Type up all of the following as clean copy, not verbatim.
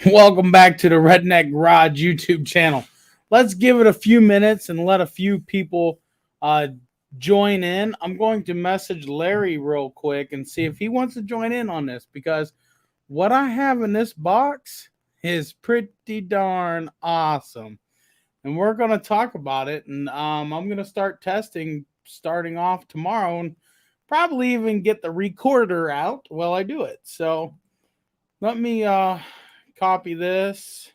Welcome back to the Redneck Garage YouTube channel. Let's give it a few minutes and let a few people uh, join in. I'm going to message Larry real quick and see if he wants to join in on this because what I have in this box is pretty darn awesome. And we're going to talk about it. And I'm going to start testing starting off tomorrow and probably even get the recorder out while I do it. So let me copy this.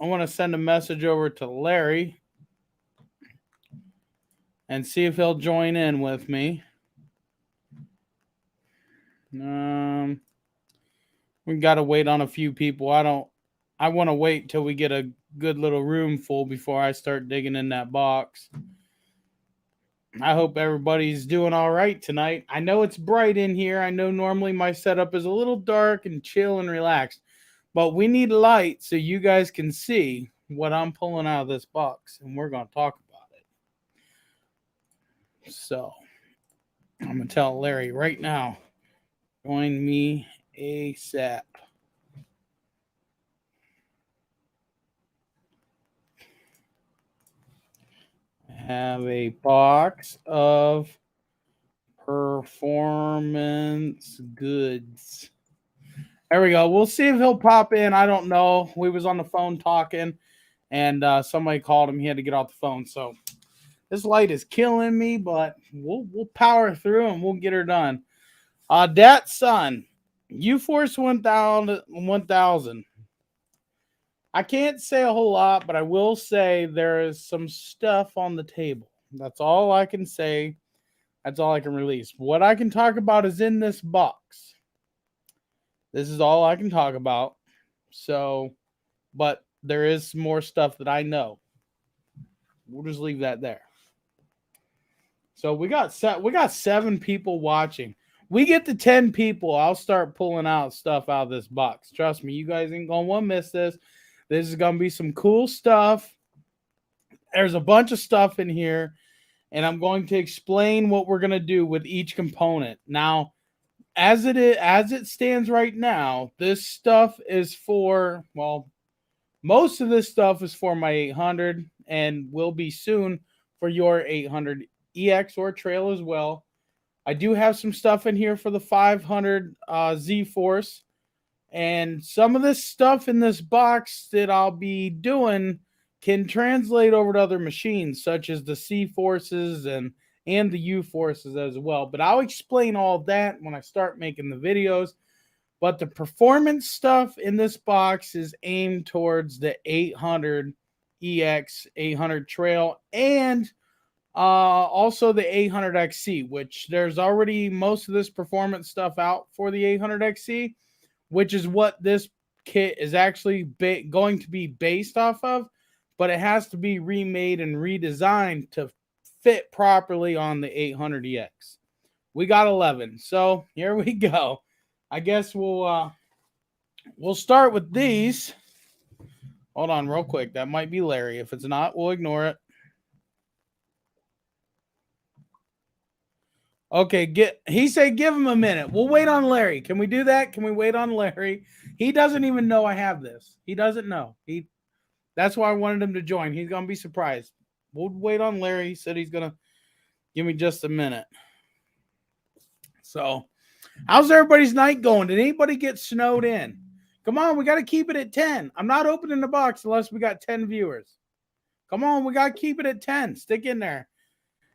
I want to send a message over to Larry and see if he'll join in with me. We got to wait on a few people. I want to wait till we get a good little room full before I start digging in that box. I hope everybody's doing all right tonight. I know it's bright in here. I know normally my setup is a little dark and chill and relaxed, but we need light so you guys can see what I'm pulling out of this box, and we're going to talk about it. So I'm going to tell Larry right now, join me ASAP. I have a box of performance goods. There we go. We'll see if he'll pop in. I don't know. We was on the phone talking, and somebody called him. He had to get off the phone. So this light is killing me, but we'll power through and we'll get her done. Dat son, U-Force 1000. I can't say a whole lot, but I will say there is some stuff on the table. That's all I can say. That's all I can release. What I can talk about is in this box. This is all I can talk about. So, but there is some more stuff that I know. We'll just leave that there. So we got 7 people watching. We get to 10 people, I'll start pulling out stuff out of this box. Trust me, you guys ain't gonna want to miss this. This is gonna be some cool stuff. There's a bunch of stuff in here, and I'm going to explain what we're gonna do with each component. Now, as it stands right now, this stuff is for, well, most of this stuff is for my 800 and will be soon for your 800 EX or trail as well. I do have some stuff in here for the 500 Z-Force, and some of this stuff in this box that I'll be doing can translate over to other machines, such as the C-Forces and the U-Forces as well. But I'll explain all that when I start making the videos. But the performance stuff in this box is aimed towards the 800 EX, 800 Trail, and also the 800XC, which there's already most of this performance stuff out for the 800XC, which is what this kit is actually going to be based off of, but it has to be remade and redesigned to fit properly on the 800EX. We got 11, so here we go. I guess we'll start with these. Hold on real quick. That might be Larry. If it's not, we'll ignore it. Okay, he said give him a minute. We'll wait on Larry. Can we do that? Can we wait on Larry? He doesn't even know I have this. He doesn't know. That's why I wanted him to join. He's going to be surprised. We'll wait on Larry. He said he's going to give me just a minute. So, how's everybody's night going? Did anybody get snowed in? Come on, we got to keep it at 10. I'm not opening the box unless we got 10 viewers. Come on, we got to keep it at 10. Stick in there.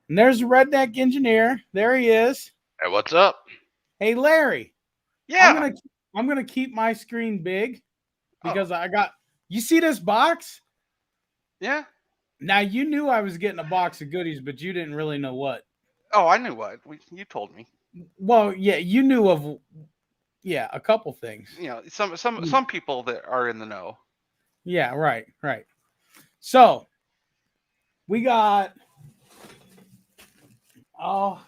And there's the Redneck Engineer. There he is. Hey, what's up? Hey, Larry. Yeah. I'm gonna keep my screen big because you see this box? Yeah. Now you knew I was getting a box of goodies, but you didn't really know what. Oh, I knew what. You told me. Well, yeah, you knew of a couple things. You know, some people that are in the know. Yeah, right. So we got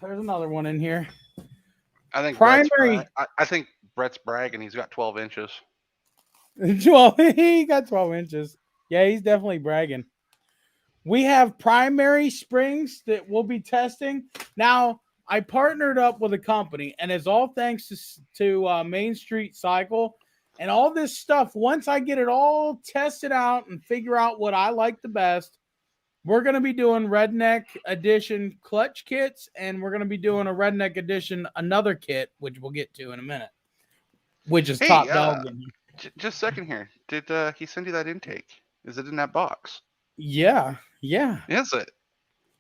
there's another one in here. I think Primary. I think Brett's bragging. He's got 12 inches. 12. He got 12 inches. Yeah, he's definitely bragging. We have primary springs that we'll be testing. Now, I partnered up with a company, and it's all thanks to Main Street Cycle. and all this stuff. Once I get it all tested out and figure out what I like the best, we're going to be doing Redneck Edition clutch kits, and we're going to be doing a Redneck Edition another kit, which we'll get to in a minute, which is Hey, top dog. just a second here. Did he send you that intake? Is it in that box? Yeah, Is it?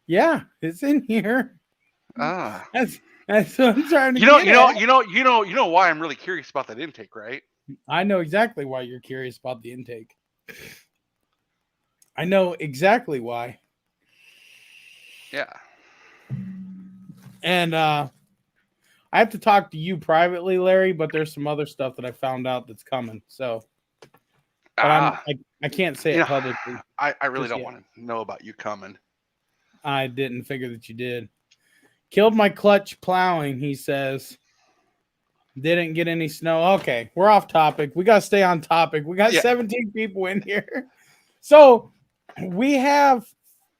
yeah, it's in here. Ah. That's what I'm trying to get at. You know why I'm really curious about that intake, right? I know exactly why you're curious about the intake. I know exactly why. Yeah. And I have to talk to you privately, Larry, but there's some other stuff that I found out that's coming. So, but I can't say it publicly. I really don't want to know about you coming. I didn't figure that you did. Killed my clutch plowing, he says. Didn't get any snow. Okay, we're off topic. We got to stay on topic. We got 17 people in here. So we have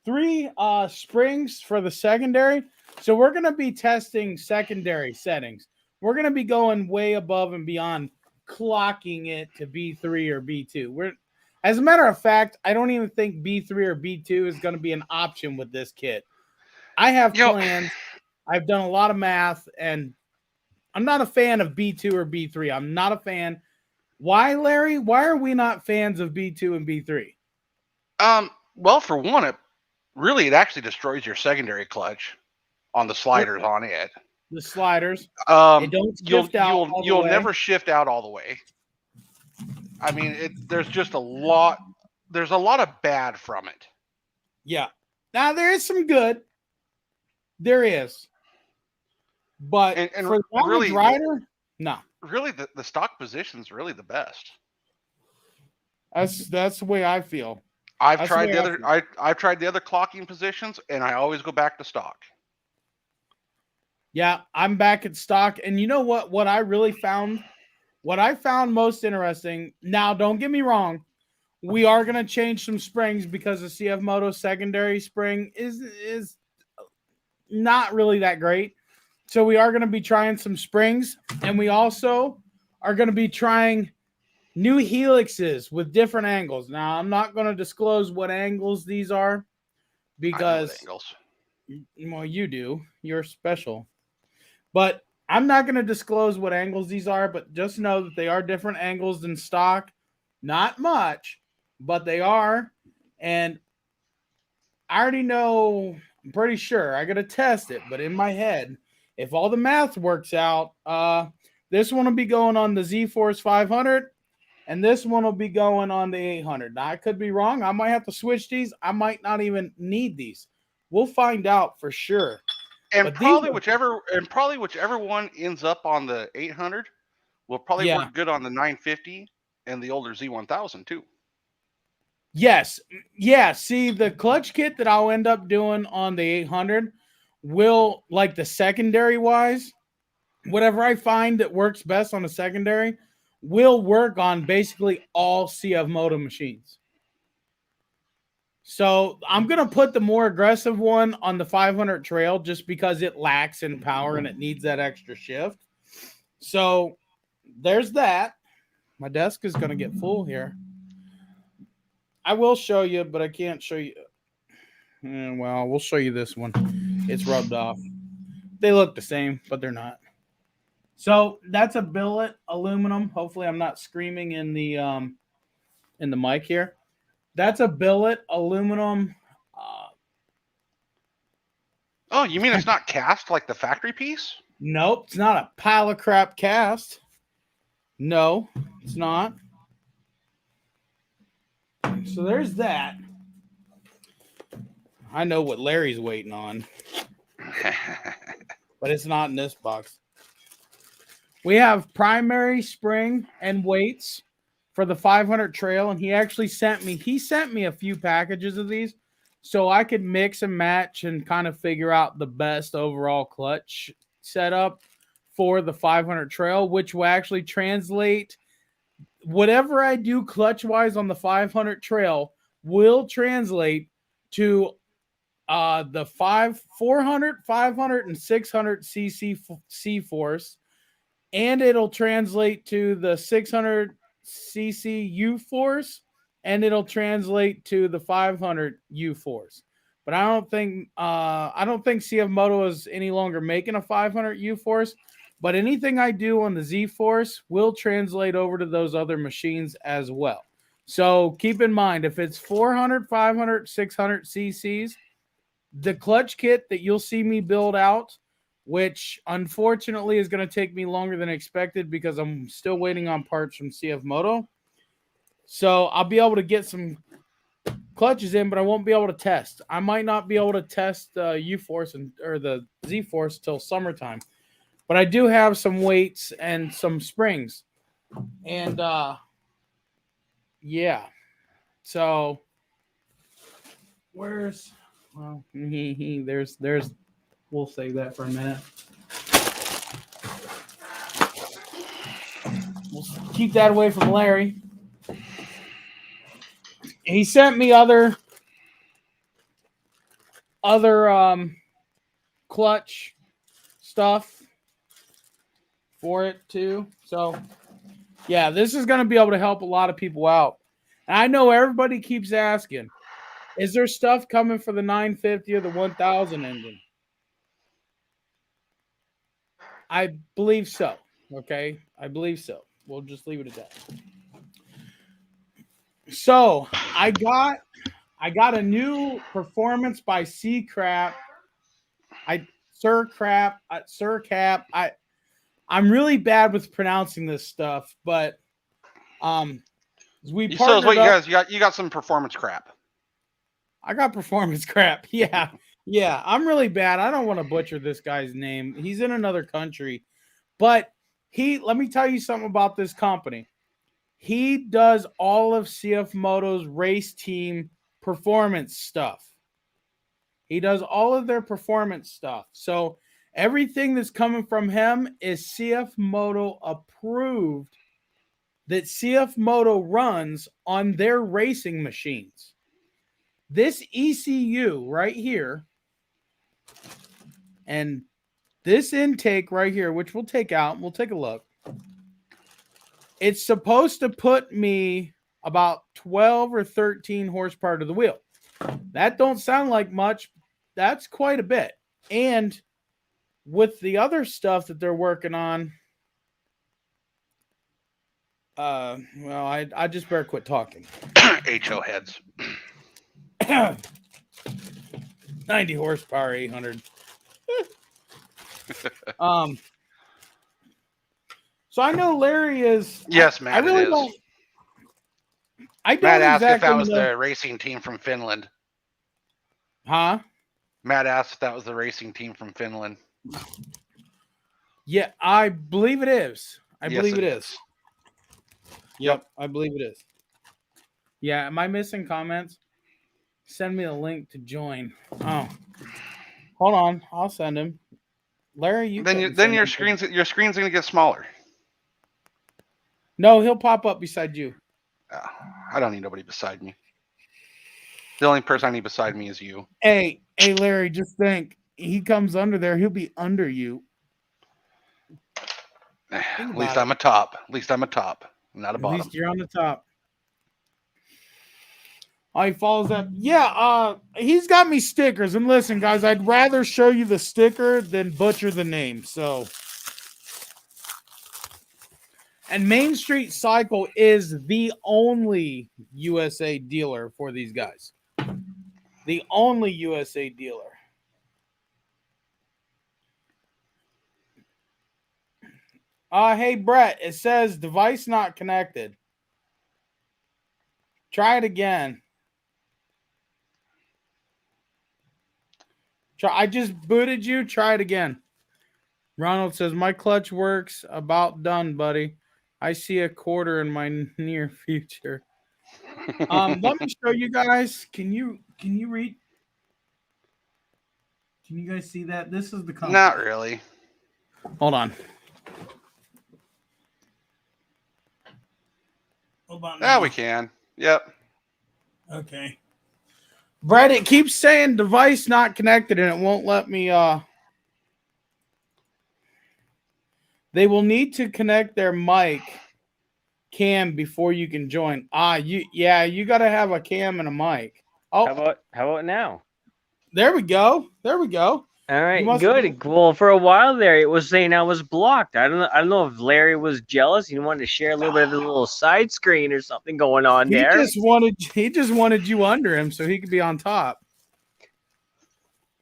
3 springs for the secondary. So we're going to be testing secondary settings. We're going to be going way above and beyond clocking it to B3 or B2. As a matter of fact, I don't even think B3 or B2 is going to be an option with this kit. I have plans. I've done a lot of math, and I'm not a fan of B2 or B3. I'm not a fan. Why, Larry? Why are we not fans of B2 and B3? Well, for one, it actually destroys your secondary clutch on the sliders on it. The sliders. It don't shift out. You'll never shift out all the way. I mean, there's just a lot. There's a lot of bad from it. Yeah. Now there is some good. There is. But and for the average rider, no. Really, the stock position's really the best. That's the way I feel. I've tried the other clocking positions, and I always go back to stock. Yeah, I'm back at stock. And you know what? What I really found, what I found most interesting. Now, don't get me wrong. We are going to change some springs because the Cfmoto secondary spring is not really that great. So we are going to be trying some springs, and we also are going to be trying new helixes with different angles. Now, I'm not going to disclose what angles these are because, well, you do. You're special. But I'm not going to disclose what angles these are, but just know that they are different angles than stock. Not much, but they are. And I already know, I'm pretty sure. I got to test it, but in my head, if all the math works out, this one will be going on the Z-Force 500, and this one will be going on the 800. Now, I could be wrong. I might have to switch these. I might not even need these. We'll find out for sure. And probably whichever one ends up on the 800 will probably work good on the 950 and the older Z1000 too. Yes. Yeah. See, the clutch kit that I'll end up doing on the 800 will, like the secondary wise, whatever I find that works best on the secondary will work on basically all Cfmoto machines. So I'm going to put the more aggressive one on the 500 trail just because it lacks in power and it needs that extra shift. So there's that. My desk is going to get full here. I will show you, but I can't show you. Well, we'll show you this one. It's rubbed off. They look the same, but they're not. So that's a billet aluminum. Hopefully I'm not screaming in the mic here. That's a billet aluminum. Oh, you mean it's not cast like the factory piece? Nope, it's not a pile of crap cast. No, it's not. So there's that. I know what Larry's waiting on. But it's not in this box. We have primary spring and weights for the 500 trail, and he actually sent me a few packages of these so I could mix and match and kind of figure out the best overall clutch setup for the 500 trail, which will actually translate whatever I do clutch wise on the 500 trail will translate to the 400, 500, and 600 cc C-Force, and it'll translate to the 600 cc U force, and it'll translate to the 500 U force. But I don't think Cfmoto is any longer making a 500 U force. But anything I do on the Z force will translate over to those other machines as well. So keep in mind, if it's 400, 500, 600 cc's, the clutch kit that you'll see me build out, which unfortunately is going to take me longer than expected because I'm still waiting on parts from Cfmoto. So I'll be able to get some clutches in, but I won't be able to test. I might not be able to test the U-Force or the Z-Force till summertime. But I do have some weights and some springs. And yeah. So there's we'll save that for a minute. We'll keep that away from Larry. He sent me other clutch stuff for it too. So yeah, this is going to be able to help a lot of people out. And I know everybody keeps asking, is there stuff coming for the 950 or the 1000 engine? I believe so. Okay, I believe so. We'll just leave it at that. So I got a new performance by Crap. Sir Cap. I'm really bad with pronouncing this stuff, but we partnered up. You got some performance crap. I got performance crap. Yeah. I'm really bad. I don't want to butcher this guy's name. He's in another country, but let me tell you something about this company. He does all of Cfmoto's race team performance stuff. He does all of their performance stuff. So everything that's coming from him is Cfmoto approved, that Cfmoto runs on their racing machines. This ECU right here and this intake right here, which we'll take out, we'll take a look. It's supposed to put me about 12 or 13 horsepower to the wheel. That don't sound like much. That's quite a bit. And with the other stuff that they're working on, I just better quit talking. HO heads. 90 horsepower, 800. So I know Larry is. Yes, Matt. I really it is. don't. I don't Matt exactly asked if that was know. the racing team from Finland. Huh? Matt asked if that was the racing team from Finland. Yeah, I believe it is. I believe it is. Yep, I believe it is. Yeah, am I missing comments? Send me a link to join. Oh, hold on, I'll send him. Larry, then your screen's gonna get smaller. No, he'll pop up beside you. I don't need nobody beside me. The only person I need beside me is you. Hey, Larry, just think. He comes under there, he'll be under you. At least I'm a top. At least I'm a top, not a bottom. At least you're on the top. Oh, he follows up. Yeah, he's got me stickers. And listen, guys, I'd rather show you the sticker than butcher the name. So, and Main Street Cycle is the only USA dealer for these guys. The only USA dealer. Hey, Brett, it says device not connected. Try it again. I just booted you. Try it again. Ronald says, my clutch works. About done, buddy. I see a quarter in my near future. Let me show you guys. Can you read? Can you guys see that? This is the company. Not really. Hold on. Hold on. Yeah, we can. Yep. Okay. Brett, it keeps saying device not connected and it won't let me they will need to connect their mic cam before you can join. You got to have a cam and a mic. How about now? There we go. All right, good. Well, for a while there, it was saying I was blocked. I don't know if Larry was jealous. He wanted to share a little bit of a little side screen or something going on there. He just wanted you under him so he could be on top.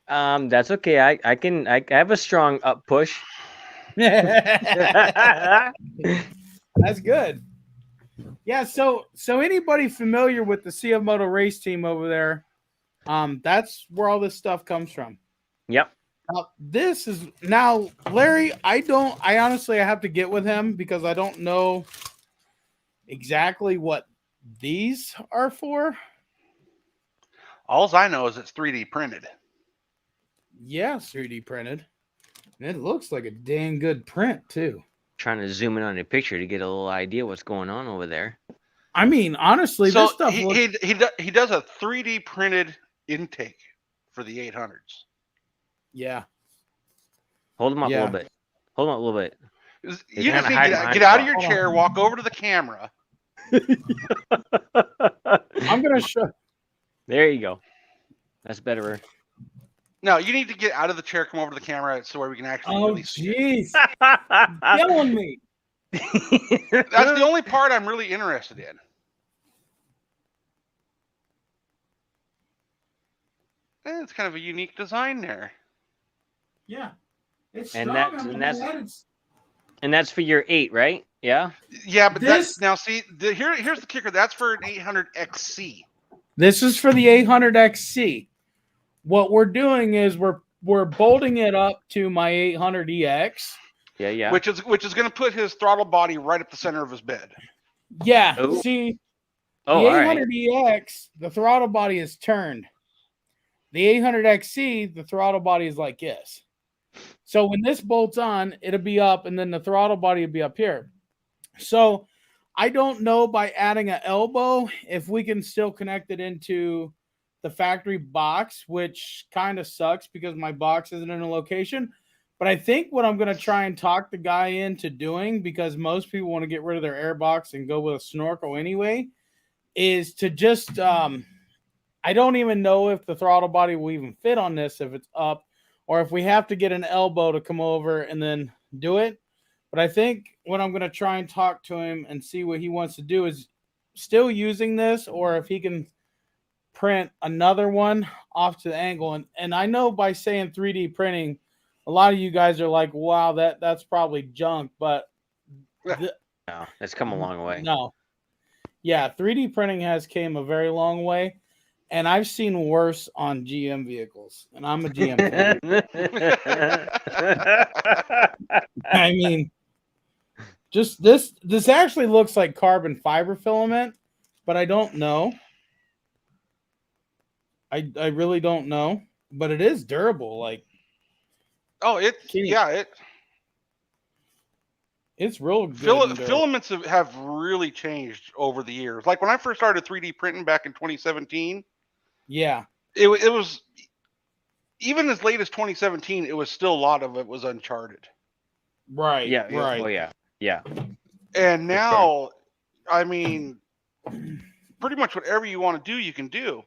That's okay. I have a strong up push. That's good. Yeah, so anybody familiar with the Cfmoto race team over there? That's where all this stuff comes from. Yep. This is now Larry. I honestly have to get with him because I don't know exactly what these are for. All I know is it's 3D printed. Yeah, 3D printed. And it looks like a dang good print too. Trying to zoom in on the picture to get a little idea what's going on over there. I mean, honestly, so this stuff he does a 3D printed intake for the 800s. Yeah. Hold them up a little bit. Hold them up a little bit. You just need to get out of your chair, walk over to the camera. I'm going to show. There you go. That's better. No, you need to get out of the chair, come over to the camera so where we can actually really see it. Jeez. Killing me. That's the only part I'm really interested in. It's kind of a unique design there. Yeah. It's and strong. that's for your 8, right? Yeah. Yeah, but that's now see here's the kicker. That's for an 800XC. This is for the 800XC. What we're doing is we're bolting it up to my 800EX. Yeah. Which is going to put his throttle body right up the center of his bed. Yeah. Ooh. See, the 800EX, the throttle body is turned. The 800XC, the throttle body is like this. So when this bolts on, it'll be up, and then the throttle body will be up here. So I don't know by adding an elbow if we can still connect it into the factory box, which kind of sucks because my box isn't in a location. But I think what I'm going to try and talk the guy into doing, because most people want to get rid of their air box and go with a snorkel anyway, is to just I don't even know if the throttle body will even fit on this if it's up, or if we have to get an elbow to come over and then do it. But I think what I'm going to try and talk to him and see what he wants to do is still using this, or if he can print another one off to the angle. And I know by saying 3D printing, a lot of you guys are like, wow, that's probably junk. But no, it's come a long way. No. Yeah, 3D printing has came a very long way. And I've seen worse on GM vehicles. And I'm a GM fan. I mean, just this actually looks like carbon fiber filament, but I don't know. I really don't know. But it is durable. Like, it's real good. Filaments have really changed over the years. Like when I first started 3D printing back in 2017. Yeah. It was even as late as 2017, it was still a lot of it was uncharted. Right. Yeah. Right. Oh yeah. Yeah. And now, I mean, pretty much whatever you want to do, you can do.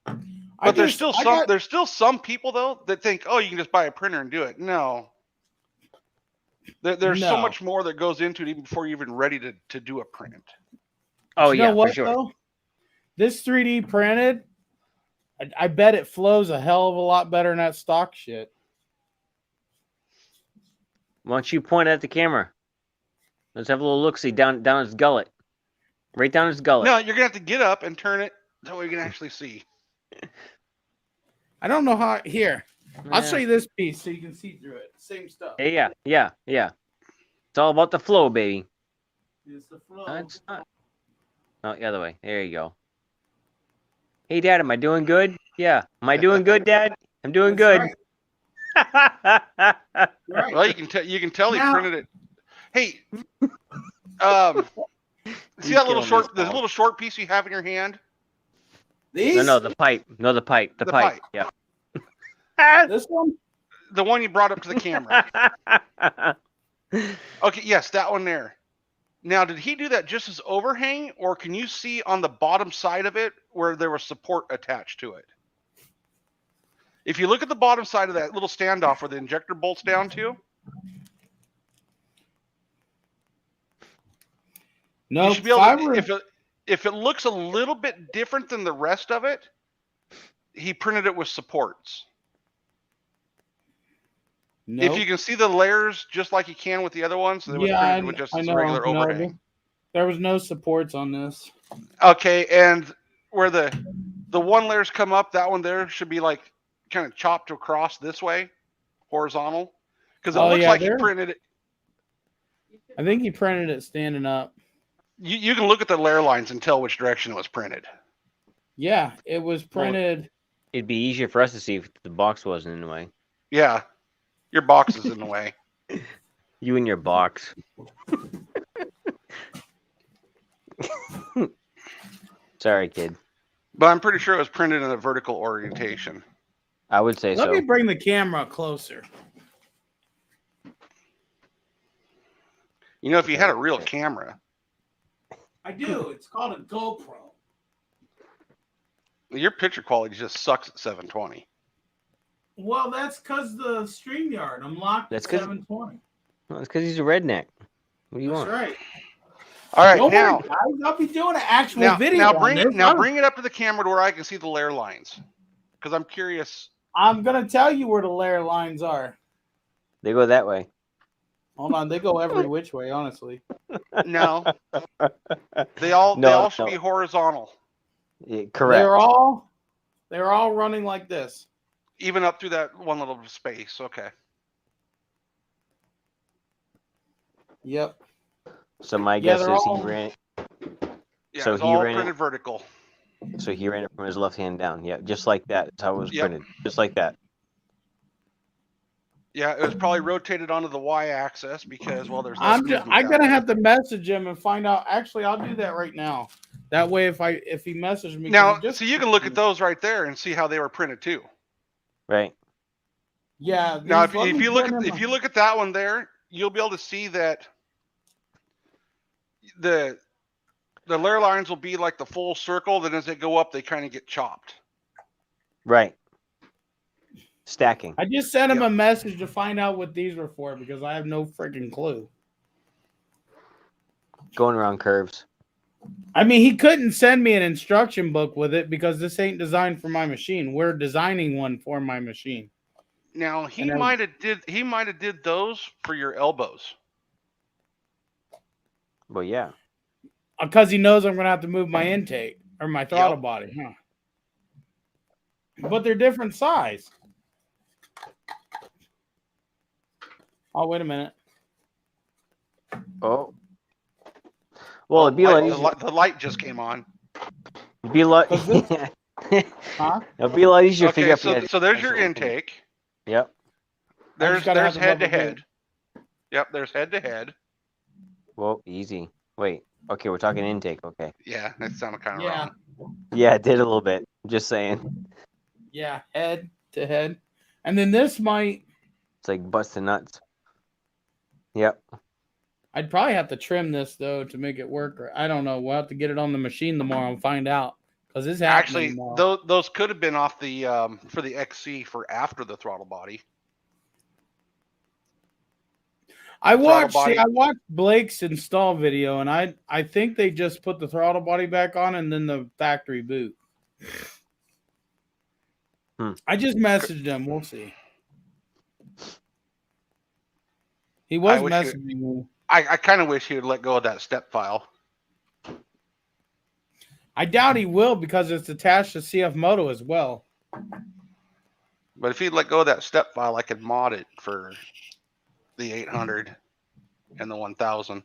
But there's still some people though that think, oh, you can just buy a printer and do it. No. There's so much more that goes into it even before you're even ready to do a print. Oh, you know what, for sure. Though? This 3D printed, I bet it flows a hell of a lot better than that stock shit. Why don't you point at the camera? Let's have a little look-see down his gullet. Right down his gullet. No, you're going to have to get up and turn it so we can actually see. I don't know how. Here. I'll show you this piece so you can see through it. Same stuff. Yeah. It's all about the flow, baby. It's the flow. No, it's not. Oh, the other way. There you go. Hey, Dad, am I doing good? Yeah. Am I doing good, Dad? I'm doing good. Right. Well, you can tell he printed it. Hey, see that little short piece you have in your hand? These? No, the pipe. No, the pipe. The pipe. Yeah. This one? The one you brought up to the camera. Okay, yes, that one there. Now, did he do that just as overhang, or can you see on the bottom side of it where there was support attached to it? If you look at the bottom side of that little standoff where the injector bolts down to, no, you should be able to, if it looks a little bit different than the rest of it, he printed it with supports. Nope. If you can see the layers just like you can with the other ones, it was printed with just as a regular overhang. There was no supports on this. Okay, and where the one layers come up, that one there should be like kind of chopped across this way, horizontal, because it looks like he printed it. I think he printed it standing up. You can look at the layer lines and tell which direction it was printed. Yeah, it was printed. Well, it'd be easier for us to see if the box wasn't in the way. Yeah, your box is in the way. You and your box. Sorry, kid. But I'm pretty sure it was printed in a vertical orientation. I would say so. Let me bring the camera closer. You know, if you had a real camera. I do. It's called a GoPro. Your picture quality just sucks at 720. Well, that's because the StreamYard. I'm locked at 720. Well, it's because he's a redneck. What do you want? That's right. All right, now guys, I'll be doing an actual video. Now bring it up to the camera to where I can see the layer lines, because I'm curious. I'm gonna tell you where the layer lines are. They go that way. Hold on, they go every which way, honestly. No, they all should be horizontal. Yeah, correct. They're all running like this. Even up through that one little space. Okay. Yep. So my guess is he ran. Yeah, so he ran printed vertical. So he ran it from his left hand down. Yeah, just like that. That's how it was printed. Just like that. Yeah, it was probably rotated onto the y-axis because, well, there's. I'm gonna have to message him and find out. Actually, I'll do that right now. That way, if he messages me now, so you can look at those right there and see how they were printed too. Right. Yeah. Now, if you look at that one there, you'll be able to see that the layer lines will be like the full circle. Then as they go up, they kind of get chopped. Right. Stacking. I just sent him a message to find out what these were for because I have no freaking clue. Going around curves. I mean, he couldn't send me an instruction book with it because this ain't designed for my machine. We're designing one for my machine. Now he might have did those for your elbows. Well, yeah. Because he knows I'm gonna have to move my intake or my throttle body, huh? But they're different size. Oh, wait a minute. Oh. Well, it'd be the light just came on. It'd be like, huh? It'd be a lot easier to figure out. So there's your intake. Yep. There's head to head. Yep, there's head to head. Well, easy. Wait. Okay, we're talking intake. Okay. Yeah, that sounded kind of wrong. Yeah, it did a little bit. Just saying. Yeah, head to head. And then this might... It's like busting nuts. Yep. I'd probably have to trim this, though, to make it work. Or I don't know. We'll have to get it on the machine tomorrow and find out. Because it's happening tomorrow. Those could have been off the for the XC for after the throttle body. I watched Blake's install video, and I think they just put the throttle body back on and then the factory boot. I just messaged him. We'll see. He was messaging me. I kind of wish he would let go of that step file. I doubt he will because it's attached to Cfmoto as well. But if he'd let go of that step file, I could mod it for the 800 and the 1000.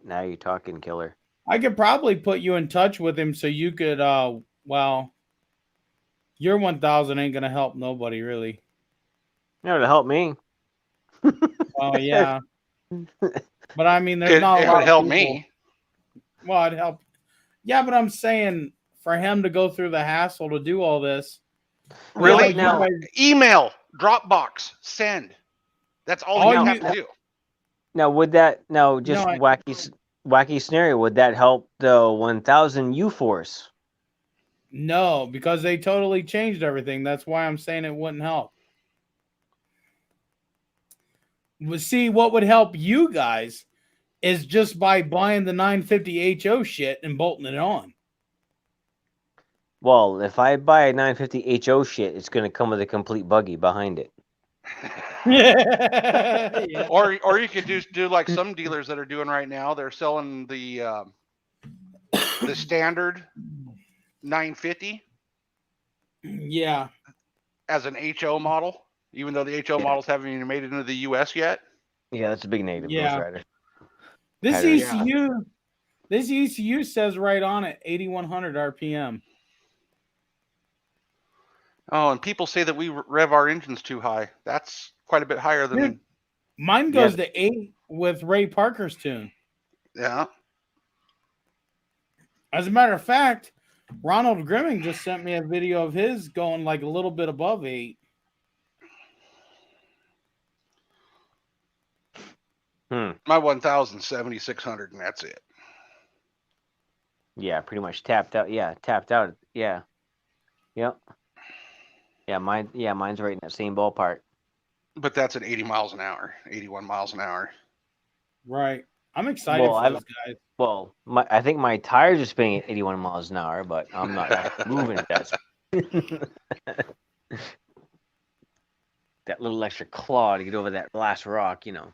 Now you're talking, killer. I could probably put you in touch with him so you could, well, your 1000 ain't going to help nobody, really. No, to help me. Oh, yeah. But I mean, there's not a lot of people. It would help me. Well, it'd help. Yeah, but I'm saying for him to go through the hassle to do all this. Really? Now, email, Dropbox, send. That's all you have to do. Now, would that just No, wacky scenario? Would that help the 1000 U force? No, because they totally changed everything. That's why I'm saying it wouldn't help. Well, see, what would help you guys is just by buying the 950 HO shit and bolting it on. Well, if I buy a 950 HO shit, it's going to come with a complete buggy behind it. Yeah. Or you could do like some dealers that are doing right now. They're selling the standard 950. Yeah. As an HO model, even though the HO models haven't even made it into the US yet. Yeah, that's a big negative, Yeah. Ghost Rider. This ECU says right on it 8100 RPM. Oh, and people say that we rev our engines too high. That's quite a bit higher than. Dude, mine goes to 8 with Ray Parker's tune. Yeah. As a matter of fact, Ronald Grimming just sent me a video of his going like a little bit above 8. My 1000 7600, and that's it. Yeah, pretty much tapped out. Yeah, tapped out. Yeah. Yep. Yeah, mine's right in that same ballpark. But that's at 80 miles an hour, 81 miles an hour. Right. I'm excited for those guys. Well, I think my tires are spinning at 81 miles an hour, but I'm not actually moving at that speed. That little extra claw to get over that last rock, you know.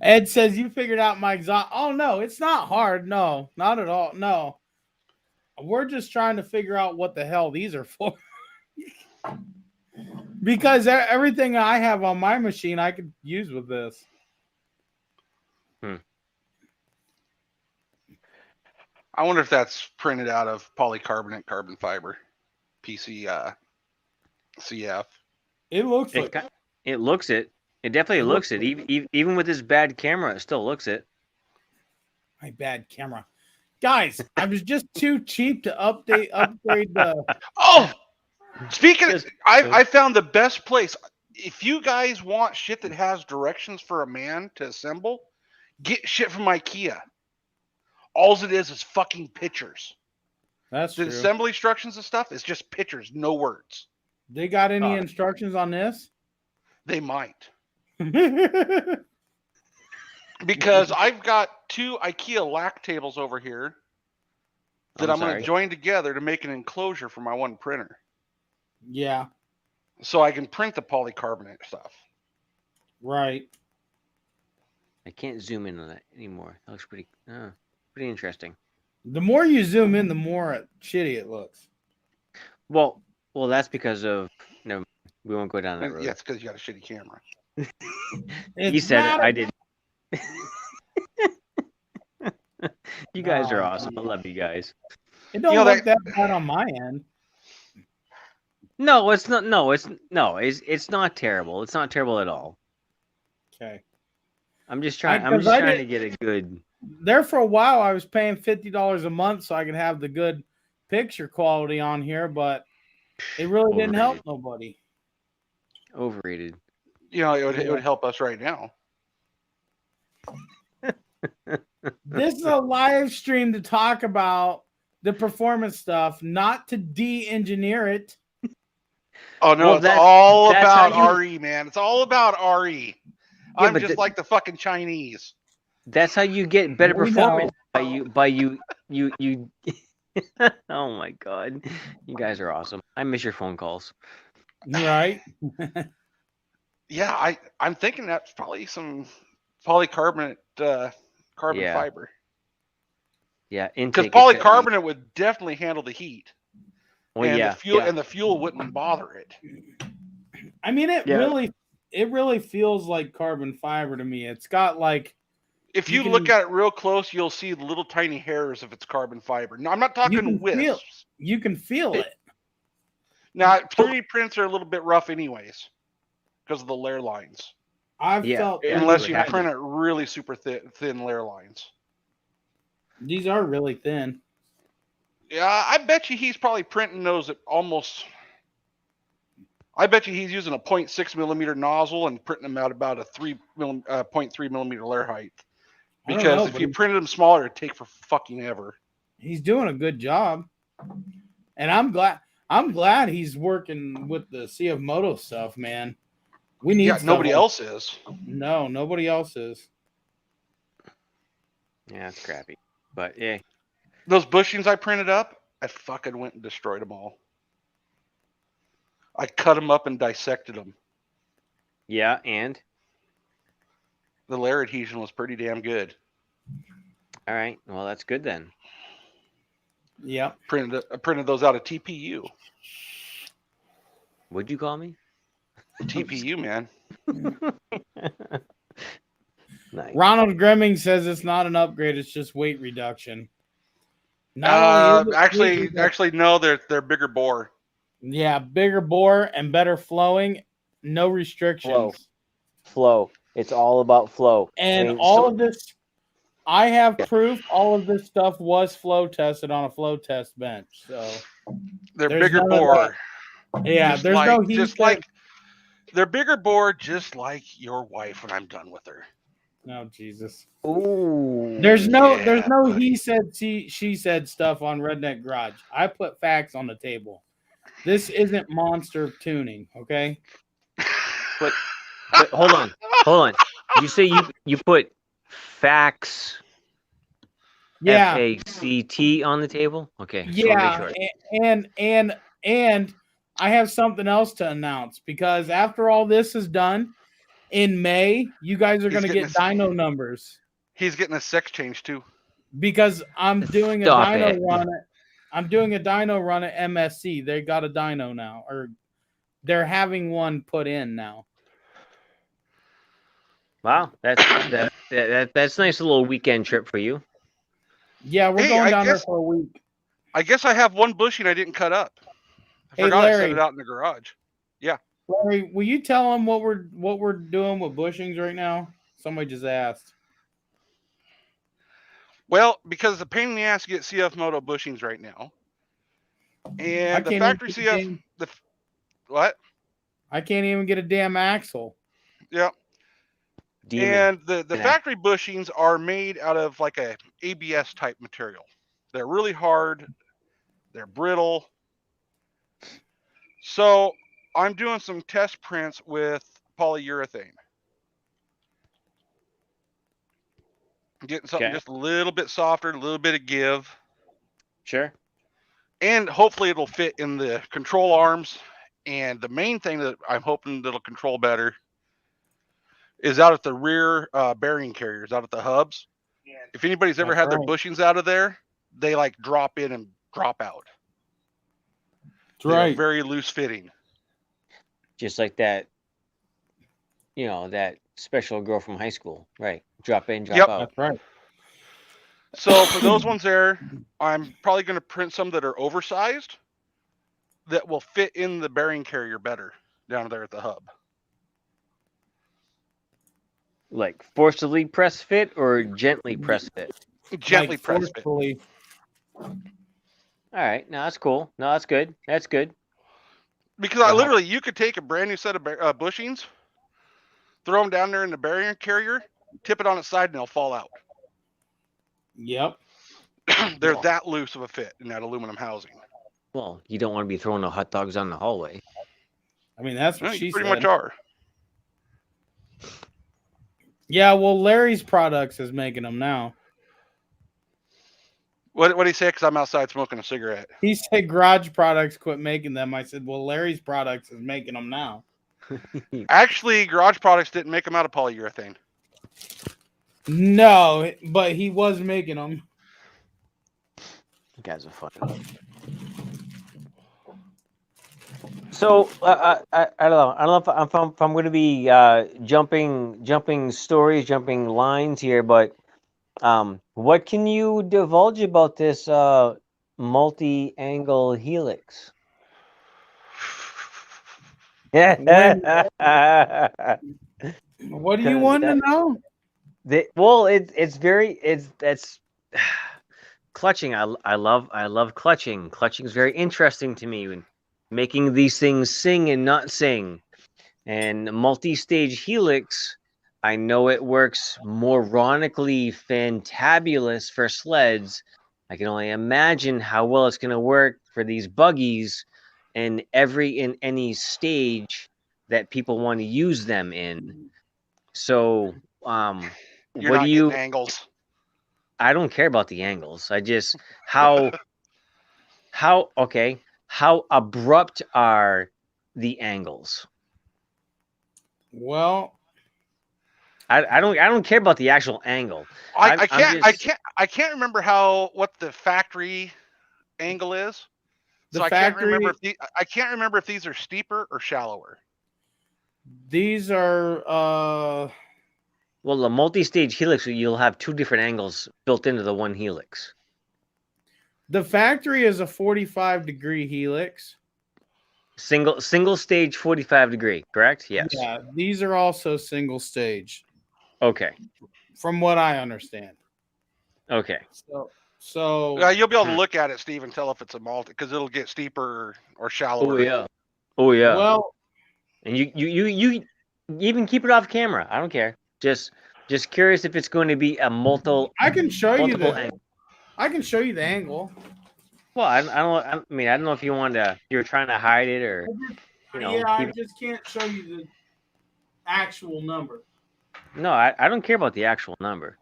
Ed says you figured out my exhaust. Oh no, it's not hard. No, not at all. No. We're just trying to figure out what the hell these are for. Because everything I have on my machine I could use with this. I wonder if that's printed out of polycarbonate carbon fiber, CF. It looks like it looks it. It definitely looks it. Even with this bad camera, it still looks it. My bad camera. Guys, I was just too cheap to upgrade the. Oh, speaking of, I found the best place. If you guys want shit that has directions for a man to assemble, get shit from IKEA. All it is fucking pictures. That's the true. assembly instructions and stuff is just pictures, no words. They got any instructions on this? They might. Because I've got 2 IKEA lack tables over here that I'm going to join together to make an enclosure for my one printer. Yeah. So I can print the polycarbonate stuff. Right. I can't zoom in on that anymore. That looks pretty interesting. The more you zoom in, the more shitty it looks. Well, that's because of we won't go down that road. Yeah, it's because you got a shitty camera. You said it. I did. You guys are awesome. I love you guys. It don't look that bad on my end. No, it's not. It's not terrible. It's not terrible at all. Okay. I'm just trying to get a good. There for a while, I was paying $50 a month so I could have the good picture quality on here, but it really didn't help nobody. Overrated. You know, it would help us right now. This is a live stream to talk about the performance stuff, not to de-engineer it. Oh no, it's all about RE, man. It's all about RE. Yeah, I'm just like the fucking Chinese. That's how you get better performance. By you. Oh my god, you guys are awesome. I miss your phone calls. Right. Yeah, I'm thinking that's probably some polycarbonate carbon fiber. Yeah, because polycarbonate would definitely handle the heat. Well, and the fuel wouldn't bother it. I mean, it really feels like carbon fiber to me. It's got like. If you look at it real close, you'll see the little tiny hairs if it's carbon fiber. Now, I'm not talking wisps. You can feel it. Now, 3D prints are a little bit rough anyways because of the layer lines. I've felt unless you print it really super thin layer lines. These are really thin. Yeah, I bet you he's probably printing those at almost. I bet you he's using a 0.6 millimeter nozzle and printing them out about a 0.3 millimeter layer height. Because if you printed them smaller, it'd take for fucking ever. He's doing a good job, and I'm glad he's working with the Cfmoto stuff, man. We need nobody else is. No, nobody else is. Yeah, it's crappy, but yeah. Those bushings I printed up, I fucking went and destroyed them all. I cut them up and dissected them. Yeah, and the layer adhesion was pretty damn good. All right, well that's good then. Yeah. I printed those out of TPU. What'd you call me? TPU, man. Nice. Ronald Gremming says it's not an upgrade; it's just weight reduction. Actually, no. They're bigger bore. Yeah, bigger bore and better flowing. No restrictions. Flow. It's all about flow. And all of this, I have proof. All of this stuff was flow tested on a flow test bench. So they're bigger bore. Yeah, just there's no heat. They're bigger bore, just like your wife when I'm done with her. Oh Jesus! Ooh. There's no he said she said stuff on Redneck Garage. I put facts on the table. This isn't monster tuning, okay? But hold on. You say you put facts. Yeah. FACT on the table. Okay. Yeah, and I have something else to announce because after all this is done. In May, you guys are going to get dyno numbers. He's getting a sex change too. Because I'm doing a dyno run. I'm doing a dyno run at MSC. They got a dyno now, or they're having one put in now. Wow, that's a nice little weekend trip for you. Yeah, we're going down there for a week. I guess I have one bushing I didn't cut up. I forgot I set it out in the garage. Yeah. Larry, will you tell them what we're doing with bushings right now? Somebody just asked. Well, because it's a pain in the ass to get Cfmoto bushings right now, and the factory what? I can't even get a damn axle. Yeah. And the factory bushings are made out of like a ABS type material. They're really hard. They're brittle. So I'm doing some test prints with polyurethane. Getting something just a little bit softer, a little bit of give. Sure. And hopefully it'll fit in the control arms. And the main thing that I'm hoping that'll control better is out at the rear bearing carriers, out at the hubs. If anybody's ever had their bushings out of there, they like drop in and drop out. They're very loose fitting. Just like that, that special girl from high school, right? Drop in, drop out. That's right. So for those ones there, I'm probably going to print some that are oversized that will fit in the bearing carrier better down there at the hub. Like forcibly press fit or gently press fit? Gently press fit. All right, no, that's cool. No, that's good. That's good. Because you could take a brand new set of bushings, throw them down there in the bearing carrier, tip it on its side, and they'll fall out. Yep. They're that loose of a fit in that aluminum housing. Well, you don't want to be throwing the hot dogs on the hallway. I mean, that's what she pretty much are. Yeah, well, Larry's Products is making them now. What did he say? Because I'm outside smoking a cigarette. He said Garage Products quit making them. I said, well, Larry's Products is making them now. Actually, Garage Products didn't make them out of polyurethane. No, but he was making them. You guys are fucking. So I don't know. I don't know if I'm going to be jumping stories, jumping lines here, but what can you divulge about this multi-angle helix? What do you want to know? That's clutching. I love clutching. Clutching is very interesting to me. making these things sing and not sing. And multi-stage helix, I know it works moronically fantabulous for sleds. I can only imagine how well it's going to work for these buggies and in any stage that people want to use them in. So, You're what do not getting you? angles. I don't care about the angles. I just how okay, how abrupt are the angles? Well, I don't care about the actual angle. I just can't remember what the factory angle is. the So I can't remember factory. if these are steeper or shallower. These are well, the multi-stage helix, you'll have two different angles built into the one helix. the factory is a 45-degree helix. Single stage 45 degree, correct? Yes. Yeah, these are also single stage, Okay. from what I understand. Okay. So You'll be able to look at it, Steve, and tell if it's a multi because it'll get steeper or shallower. Oh yeah. Oh yeah. Well, and you even keep it off camera. I don't care. Just curious if it's going to be a multiple. I can show you multiple the. angle. I can show you the angle. Well, I don't. I mean, I don't know if you wanted to. You're trying to hide it or. Yeah, I just can't show you the actual number. No, I don't care about the actual number.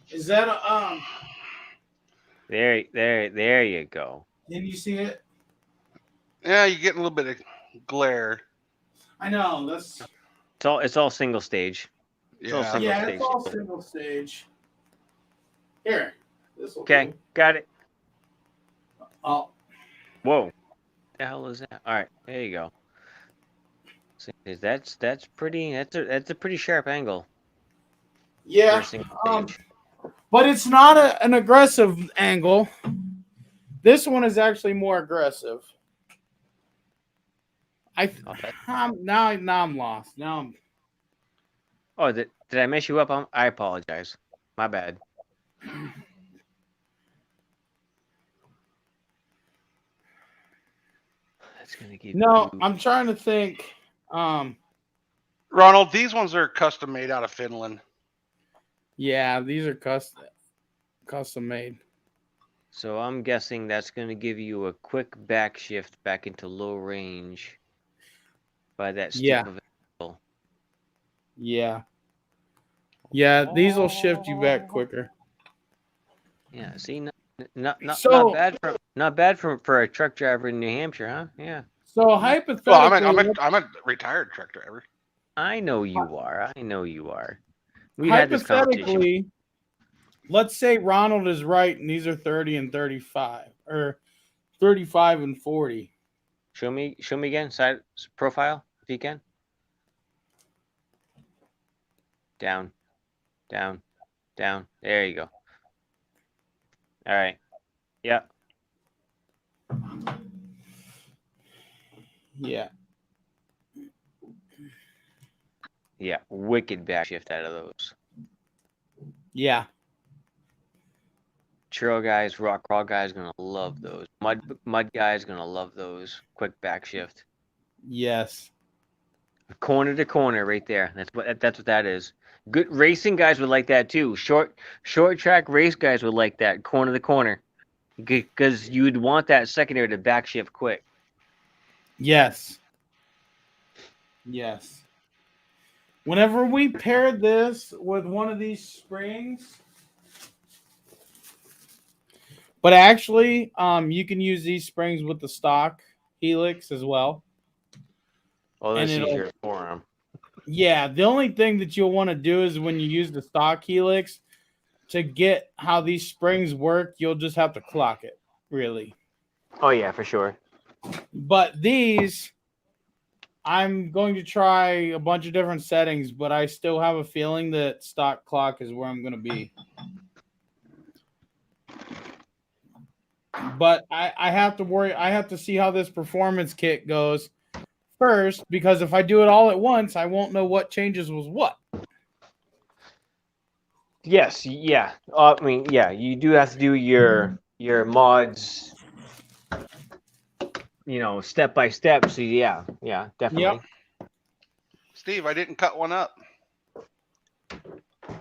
Is that a There you go. Can you see it? Yeah, you're getting a little bit of glare. I know that's. It's all single stage. It's all single stage. Here, this will. Okay, got it. Oh. Whoa, the hell is that? All right, there you go. That's pretty. That's a pretty sharp angle. Yeah. But it's not an aggressive angle. This one is actually more aggressive. Now I'm lost. Now I'm. Oh, did I mess you up? I apologize. My bad. That's gonna give No, I'm trying to think. Ronald, these ones are custom made out of Finland. Yeah, these are custom made. So I'm guessing that's going to give you a quick back shift back into low range by that steep of angle. Yeah. Yeah, these will shift you back quicker. Yeah, see, not bad for a truck driver in New Hampshire, huh? Yeah. So hypothetically, well, I'm a retired truck driver. I know you are. We had this conversation. Let's say Ronald is right, and these are 30 and 35, or 35 and 40. Show me again side profile if you can. Down. There you go. All right. Yeah. Yeah. Yeah. Wicked back shift out of those. Yeah. Trail guys, rock crawl guys gonna love those. Mud guys gonna love those. Quick back shift. Yes. Corner to corner, right there. That's what that is. Good racing guys would like that too. Short track race guys would like that. Corner to corner, because you'd want that secondary to back shift quick. Yes. Yes. Whenever we pair this with one of these springs. But actually, you can use these springs with the stock helix as well. Oh, that's easier for them. Yeah, the only thing that you'll want to do is when you use the stock helix, to get how these springs work, you'll just have to clock it, really. Oh, yeah, for sure. But these, I'm going to try a bunch of different settings, but I still have a feeling that stock clock is where I'm going to be. But I have to worry. I have to see how this performance kit goes first, because if I do it all at once, I won't know what changes was what. Yes, yeah. I mean, yeah, you do have to do your mods step by step. So yeah, definitely. Yep. Steve, I didn't cut one up.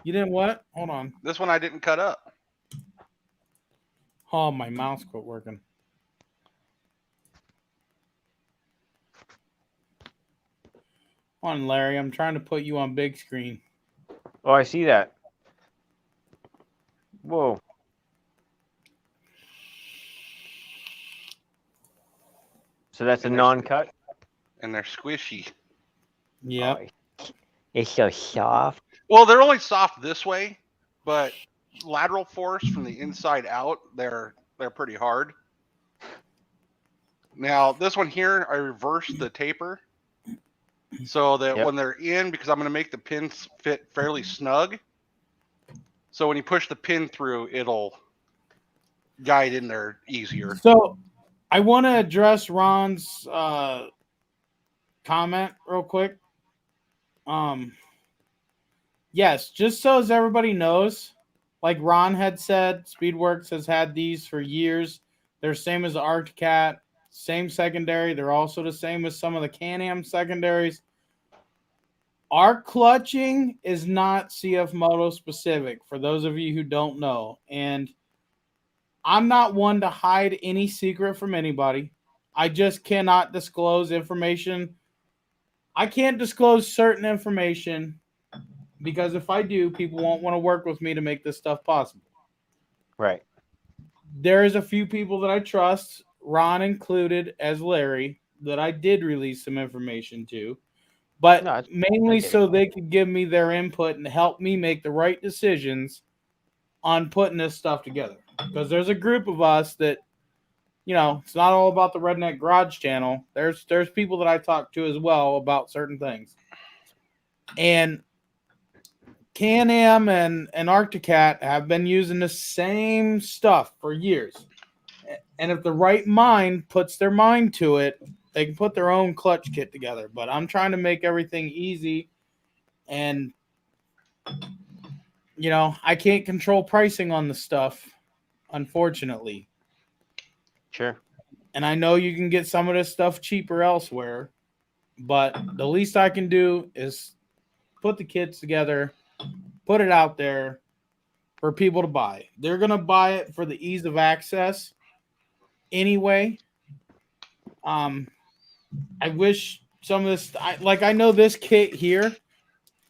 You didn't what? Hold on. This one I didn't cut up. Oh, my mouse quit working. Hold on, Larry. I'm trying to put you on big screen. Oh, I see that. Whoa. So that's a non-cut? And they're squishy. Yep. Oh, it's so soft. Well, they're only soft this way, but lateral force from the inside out, they're pretty hard. Now, this one here, I reversed the taper so that when they're in, because I'm going to make the pins fit fairly snug. So when you push the pin through, it'll guide in there easier. So I want to address Ron's comment real quick. Yes, just so as everybody knows, like Ron had said, Speedworks has had these for years. They're same as the Arcticat, same secondary. They're also the same as some of the Can-Am secondaries. Our clutching is not Cfmoto specific, for those of you who don't know. And I'm not one to hide any secret from anybody. I just cannot disclose information. I can't disclose certain information because if I do, people won't want to work with me to make this stuff possible. Right. There is a few people that I trust, Ron included, as Larry, that I did release some information to, but mainly so they could give me their input and help me make the right decisions on putting this stuff together. Because there's a group of us that, it's not all about the Redneck Garage channel. There's people that I talk to as well about certain things. And Can-Am and Arcticat have been using the same stuff for years. And if the right mind puts their mind to it, they can put their own clutch kit together. But I'm trying to make everything easy. And, I can't control pricing on the stuff, unfortunately. Sure. And I know you can get some of this stuff cheaper elsewhere. But the least I can do is put the kits together, put it out there for people to buy. They're going to buy it for the ease of access anyway. I wish some of this, I know this kit here,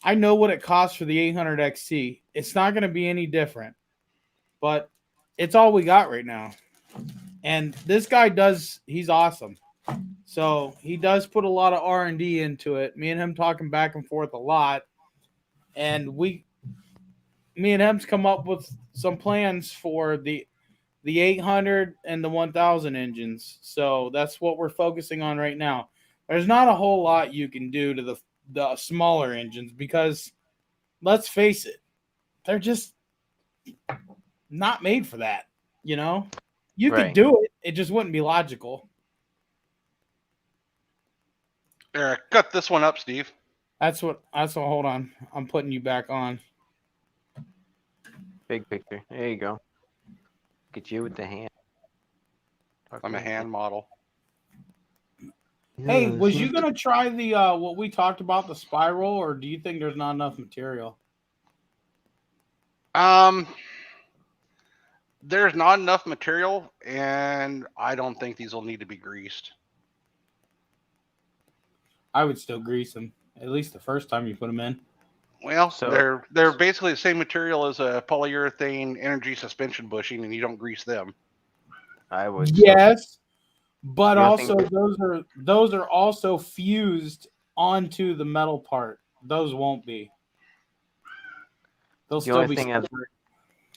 I know what it costs for the 800XC. It's not going to be any different, but it's all we got right now. And this guy he's awesome. So he does put a lot of R&D into it. Me and him talking back and forth a lot. And me and him's come up with some plans for the 800 and the 1000 engines. So that's what we're focusing on right now. There's not a whole lot you can do to the smaller engines because, let's face it, they're just not made for that. You could do it. It just wouldn't be logical. Eric, cut this one up, Steve. That's what. Hold on. I'm putting you back on. Big picture. There you go. Get you with the hand. I'm a hand model. Hey, was you gonna try the what we talked about, the spiral, or do you think there's not enough material? There's not enough material, and I don't think these will need to be greased. I would still grease them, at least the first time you put them in. Well, they're basically the same material as a polyurethane energy suspension bushing, and you don't grease them. I would. Yes, but also those are also fused onto the metal part. Those won't be. They'll still be separate.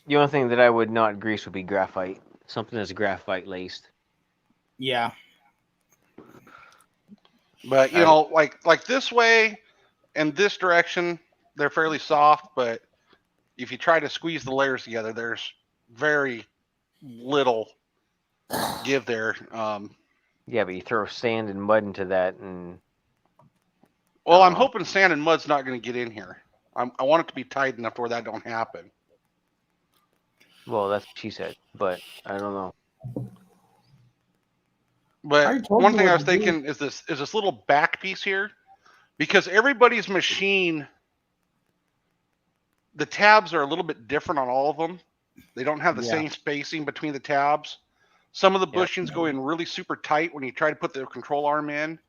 The only thing that I would not grease would be graphite. Something that's graphite laced. Yeah. But like this way and this direction, they're fairly soft. But if you try to squeeze the layers together, there's very little give there. Yeah, but you throw sand and mud into that, and well, I'm hoping sand and mud's not going to get in here. I want it to be tight enough where that don't happen. Well, that's what she said, but I don't know. But one thing I was thinking is this little back piece here, because everybody's machine, the tabs are a little bit different on all of them. They don't have the same spacing between the tabs. Some of the bushings go in really super tight when you try to put the control arm in.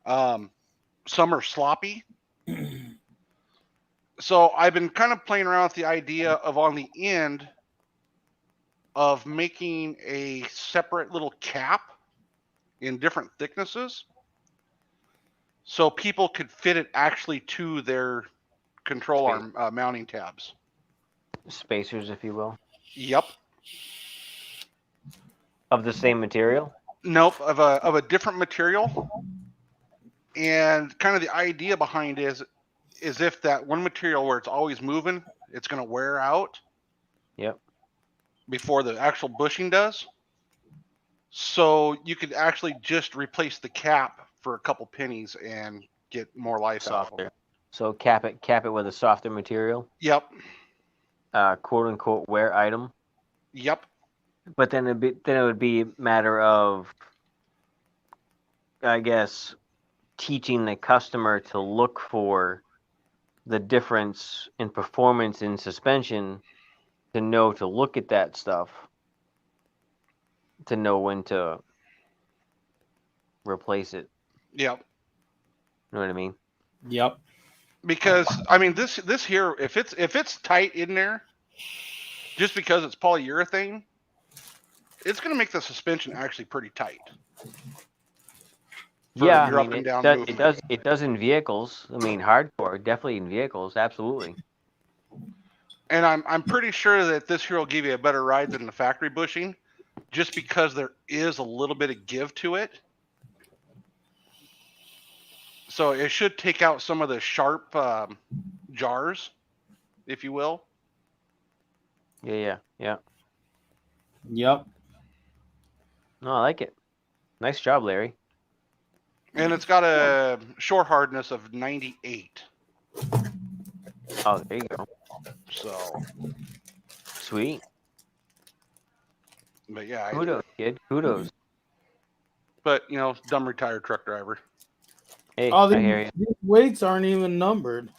Some are sloppy. So I've been kind of playing around with the idea of on the end of making a separate little cap in different thicknesses, so people could fit it actually to their control arm mounting tabs. Spacers, if you will. Yep. Of the same material? Nope, of a different material. And kind of the idea behind it is if that one material where it's always moving, it's going to wear out. Yep. Before the actual bushing does. So you could actually just replace the cap for a couple pennies and get more life out of them. So cap it with a softer material. Yep. Quote unquote wear item. Yep. But then it would be a matter of, I guess, teaching the customer to look for the difference in performance in suspension, to know to look at that stuff, to know when to replace it. Yep. You know what I mean? Yep. Because I mean this here, if it's tight in there, just because it's polyurethane, it's going to make the suspension actually pretty tight. Yeah, I mean, it does in vehicles. I mean, hardcore, definitely in vehicles, absolutely. And I'm pretty sure that this here will give you a better ride than the factory bushing, just because there is a little bit of give to it. So it should take out some of the sharp jars, if you will. Yeah. Yep. No, I like it. Nice job, Larry. And it's got a shore hardness of 98. Oh, there you go. So sweet. But yeah, kudos, kid. Kudos. But you know, dumb retired truck driver. Hey, I hear you. These weights aren't even numbered.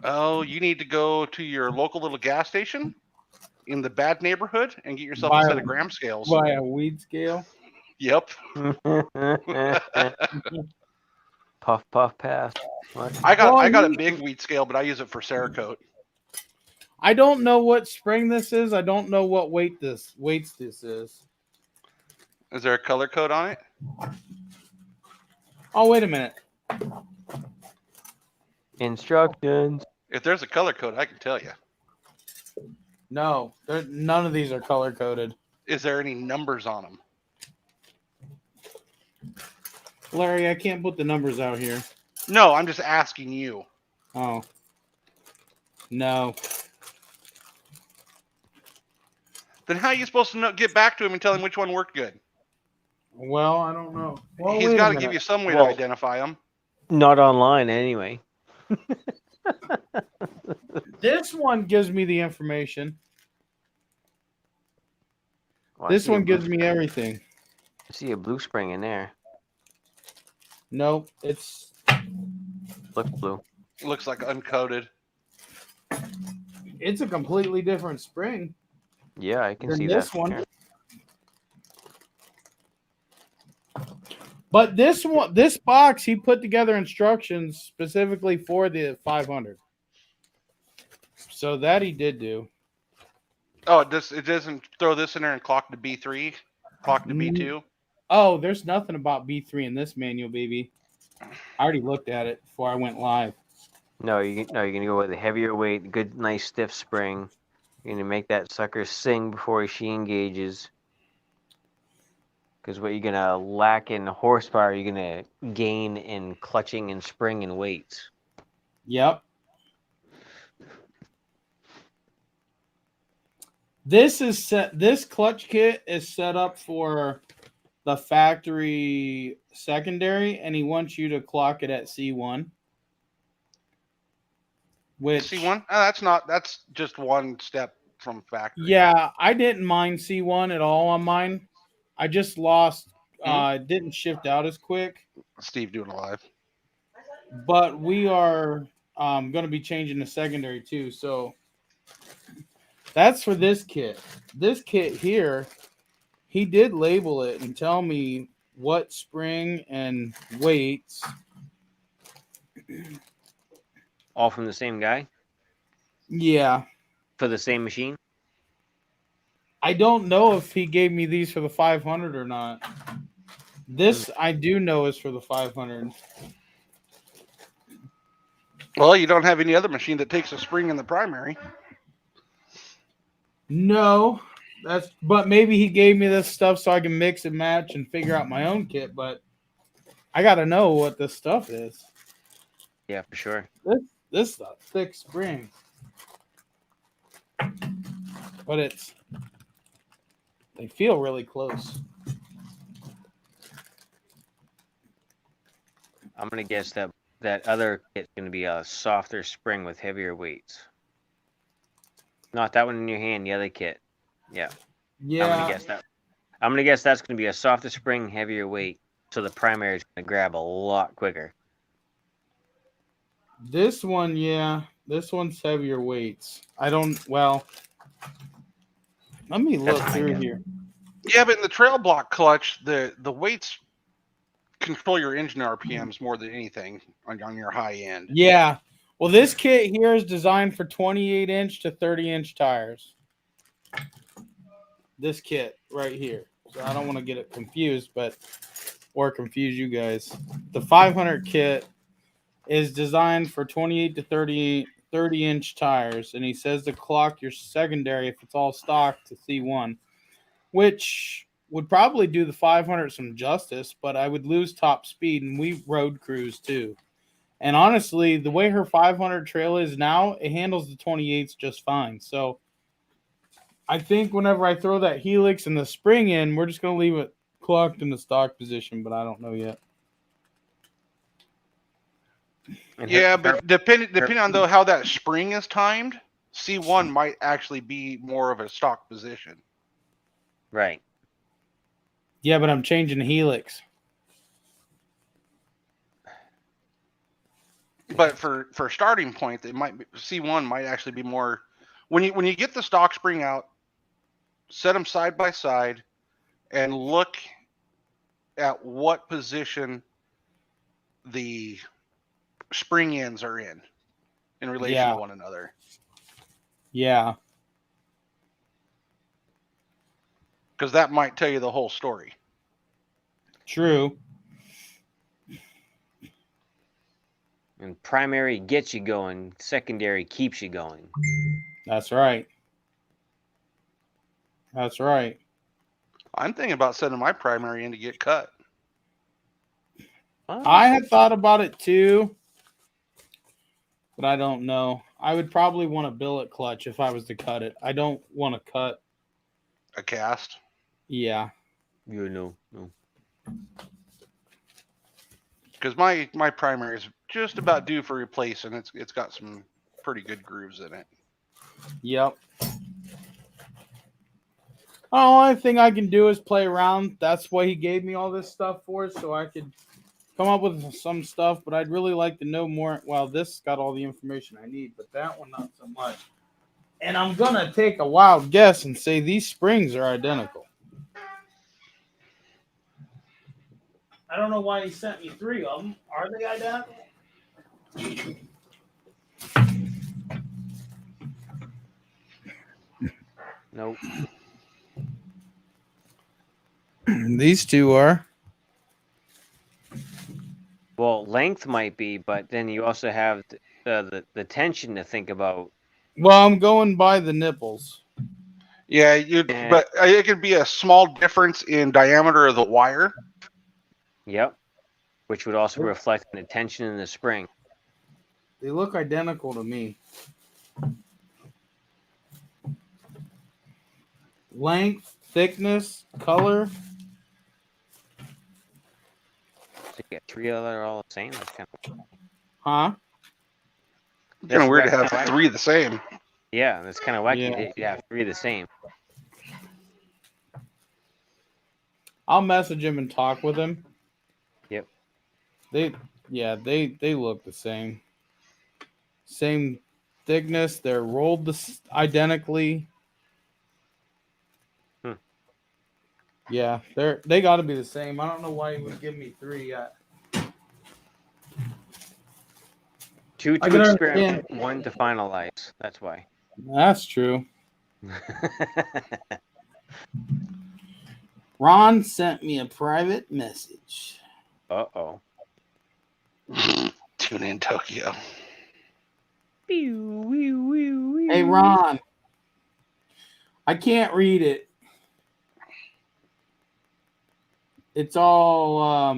Oh, you need to go to your local little gas station in the bad neighborhood and get yourself a set of gram scales. Buy a weed scale. Yep. Puff, pass. What? I got a big weed scale, but I use it for Cerakote. I don't know what spring this is. I don't know what weights this is. Is there a color code on it? Oh, wait a minute. Instructions. If there's a color code, I can tell you. No, none of these are color coded. Is there any numbers on them? Larry, I can't put the numbers out here. No, I'm just asking you. Oh. No. Then how are you supposed to get back to him and tell him which one worked good? Well, I don't know. Well, he's got to give you some way to identify them. Not online, anyway. This one gives me the information. This one gives me everything. I see a blue spring in there. Nope, it's... Looks blue. Looks like uncoated. It's a completely different spring. Yeah, I can see this that. One. But this one, this box, he put together instructions specifically for the 500. So that he did do. Oh, it doesn't throw this in there and clock to B3, clock to B2. Oh, there's nothing about B3 in this manual, baby. I already looked at it before I went live. No, you're gonna go with a heavier weight, good, nice, stiff spring. You're gonna make that sucker sing before she engages. Because what you're gonna lack in horsepower, you're gonna gain in clutching and spring and weights. Yep. This clutch kit is set up for the factory secondary, and he wants you to clock it at C1. Which C1? That's just one step from factory. Yeah, I didn't mind C1 at all on mine. I just lost. It didn't shift out as quick. Steve doing a live. But we are going to be changing the secondary too. So that's for this kit. This kit here, he did label it and tell me what spring and weights. All from the same guy? Yeah. For the same machine? I don't know if he gave me these for the 500 or not. This I do know is for the 500. Well, you don't have any other machine that takes a spring in the primary. No, but maybe he gave me this stuff so I can mix and match and figure out my own kit. But I got to know what this stuff is. Yeah, for sure. This is a thick spring, but they feel really close. I'm gonna guess that other kit's gonna be a softer spring with heavier weights. Not that one in your hand, the other kit. Yeah. Yeah. I'm gonna guess that's gonna be a softer spring, heavier weight, so the primary is gonna grab a lot quicker. This one, yeah. This one's heavier weights. Let me look through here. Yeah, but in the trail block clutch, the weights control your engine RPMs more than anything on your high end. Yeah. Well, this kit here is designed for 28-inch to 30-inch tires. This kit right here. So I don't want to get it confused, or confuse you guys. The 500 kit is designed for 28 to 30-inch tires, and he says to clock your secondary if it's all stock to C1, which would probably do the 500 some justice, but I would lose top speed, and we road cruise too. And honestly, the way her 500 trail is now, it handles the 28s just fine. So I think whenever I throw that helix and the spring in, we're just going to leave it clocked in the stock position, but I don't know yet. Yeah, but depending on how that spring is timed, C1 might actually be more of a stock position. Right. Yeah, but I'm changing the helix. But for starting point, C1 might actually be more when you get the stock spring out, set them side by side, and look at what position the spring ends are in relation to one another. Yeah. Because that might tell you the whole story. True. And primary gets you going, secondary keeps you going. That's right. That's right. I'm thinking about sending my primary in to get cut. I had thought about it too, but I don't know. I would probably want a billet clutch if I was to cut it. I don't want to cut a cast. Yeah. You know. Because my primary is just about due for replacing. It's got some pretty good grooves in it. Yep. Only thing I can do is play around. That's what he gave me all this stuff for, so I could come up with some stuff. But I'd really like to know more. Well, this got all the information I need, but that one not so much. And I'm gonna take a wild guess and say these springs are identical. I don't know why he sent me 3 of them. Are they identical? Nope. These 2 are. Well, length might be, but then you also have the tension to think about. Well, I'm going by the nipples. Yeah, but it could be a small difference in diameter of the wire. Yep. Which would also reflect the tension in the spring. They look identical to me. Length, thickness, color. So you got 3 that are all the same? That's kind of... Huh? It's kind of weird to have 3 the same. Yeah, that's kind of wacky. Yeah. You have 3 the same. I'll message him and talk with him. Yep. They look the same. Same thickness. They're rolled identically. Yeah, they got to be the same. I don't know why he would give me 3 yet. 2 to experiment, 1 to finalize. That's why. That's true. Ron sent me a private message. Uh-oh. Tune in Tokyo. Hey, Ron. I can't read it. It's all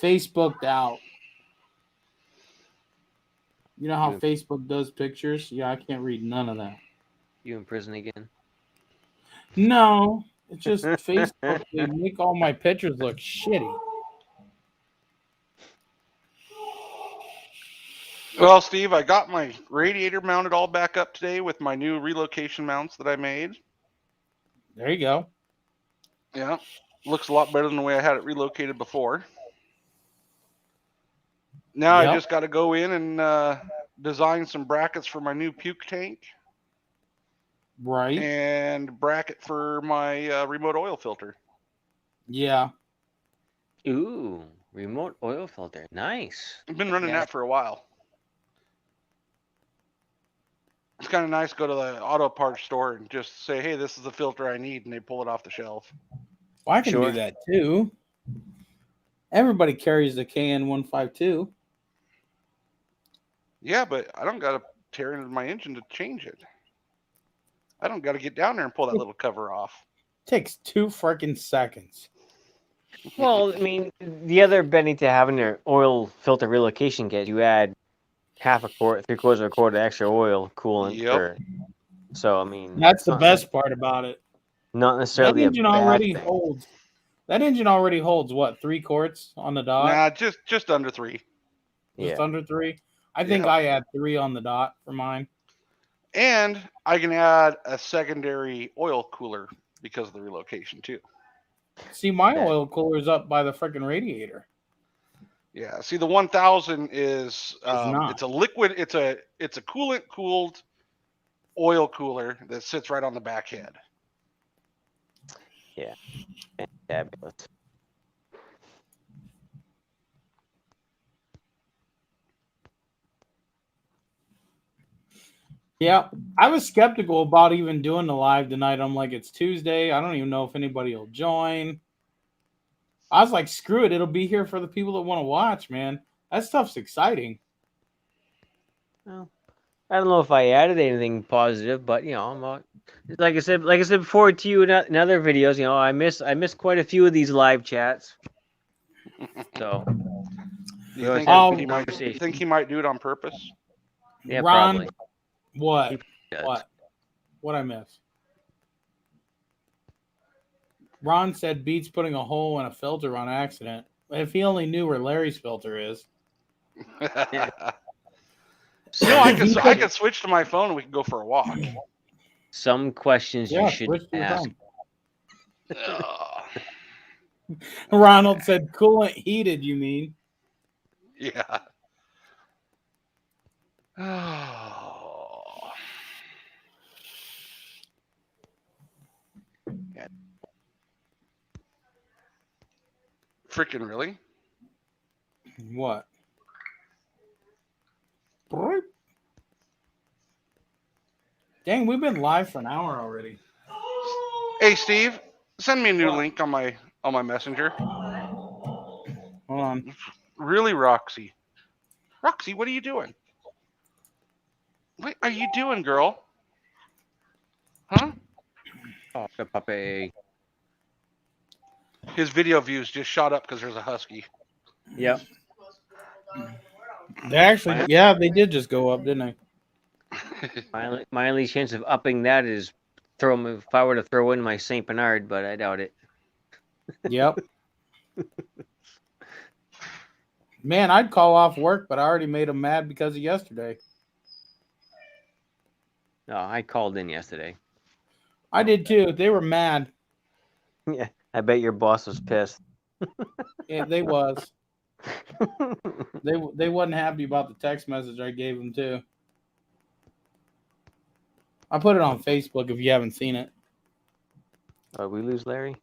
Facebooked out. You know how Facebook does pictures? Yeah, I can't read none of that. You in prison again? No, it's just Facebook. They make all my pictures look shitty. Well, Steve, I got my radiator mounted all back up today with my new relocation mounts that I made. There you go. Yeah, looks a lot better than the way I had it relocated before. Now I just got to go in and design some brackets for my new puke tank. Right. And bracket for my remote oil filter. Yeah. Ooh, remote oil filter. Nice. I've been running that for a while. It's kind of nice to go to the auto parts store and just say, hey, this is the filter I need, and they pull it off the shelf. Well, I can do that too. Everybody carries the KN152. Yeah, but I don't got to tear into my engine to change it. I don't got to get down there and pull that little cover off. Takes 2 freaking seconds. Well, I mean, the other benefit to having your oil filter relocation kit, you add half a quart, 3/4 of a quart of extra oil coolant for. So I mean, that's the best part about it. Not necessarily that engine a bad already thing. holds. That engine already holds what, 3 quarts on the dot? Nah, just under 3. Just under 3. I think I had 3 on the dot for mine. And I can add a secondary oil cooler because of the relocation too. See, my oil cooler's up by the freaking radiator. Yeah. See, the 1000 is it's a liquid. It's a coolant cooled oil cooler that sits right on the back head. Yeah. Fabulous. Yeah, I was skeptical about even doing the live tonight. I'm like, it's Tuesday. I don't even know if anybody will join. I was like, screw it. It'll be here for the people that want to watch, man. That stuff's exciting. Well, I don't know if I added anything positive, but you know, I'm like I said before to you in other videos. You know, I miss quite a few of these live chats. So, you think he might do it on purpose? Yeah, Ron, probably. What I miss? Ron said Beats putting a hole in a filter on accident. If he only knew where Larry's filter is. So I could switch to my phone and we can go for a walk. Some questions you should ask. Ronald said coolant heated, you mean? Yeah. Freaking really? What? Dang, we've been live for an hour already. Hey, Steve, send me a new link on my messenger. Hold on. Really, Roxy? Roxy, what are you doing? What are you doing, girl? Huh? Oh, the puppy. His video views just shot up because there's a husky. Yep. They actually, yeah, they did just go up, didn't they? My only chance of upping that is if I were to throw in my Saint Bernard, but I doubt it. Yep. Man, I'd call off work, but I already made him mad because of yesterday. No, I called in yesterday. I did too. They were mad. Yeah, I bet your boss was pissed. Yeah, they was. They wasn't happy about the text message I gave them too. I put it on Facebook if you haven't seen it. Oh, we lose Larry?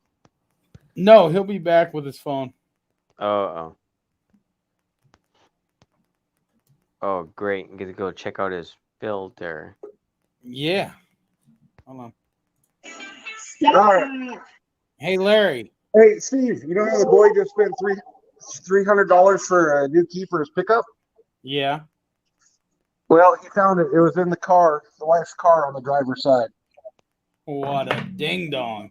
No, he'll be back with his phone. Oh. Oh, great. I'm going to go check out his filter. Yeah. Hold on. All right. Hey, Larry. Hey, Steve, you know how the boy just spent $300 for a new key for his pickup? Yeah. Well, he found it. It was in the car, the wife's car on the driver's side. What a ding dong.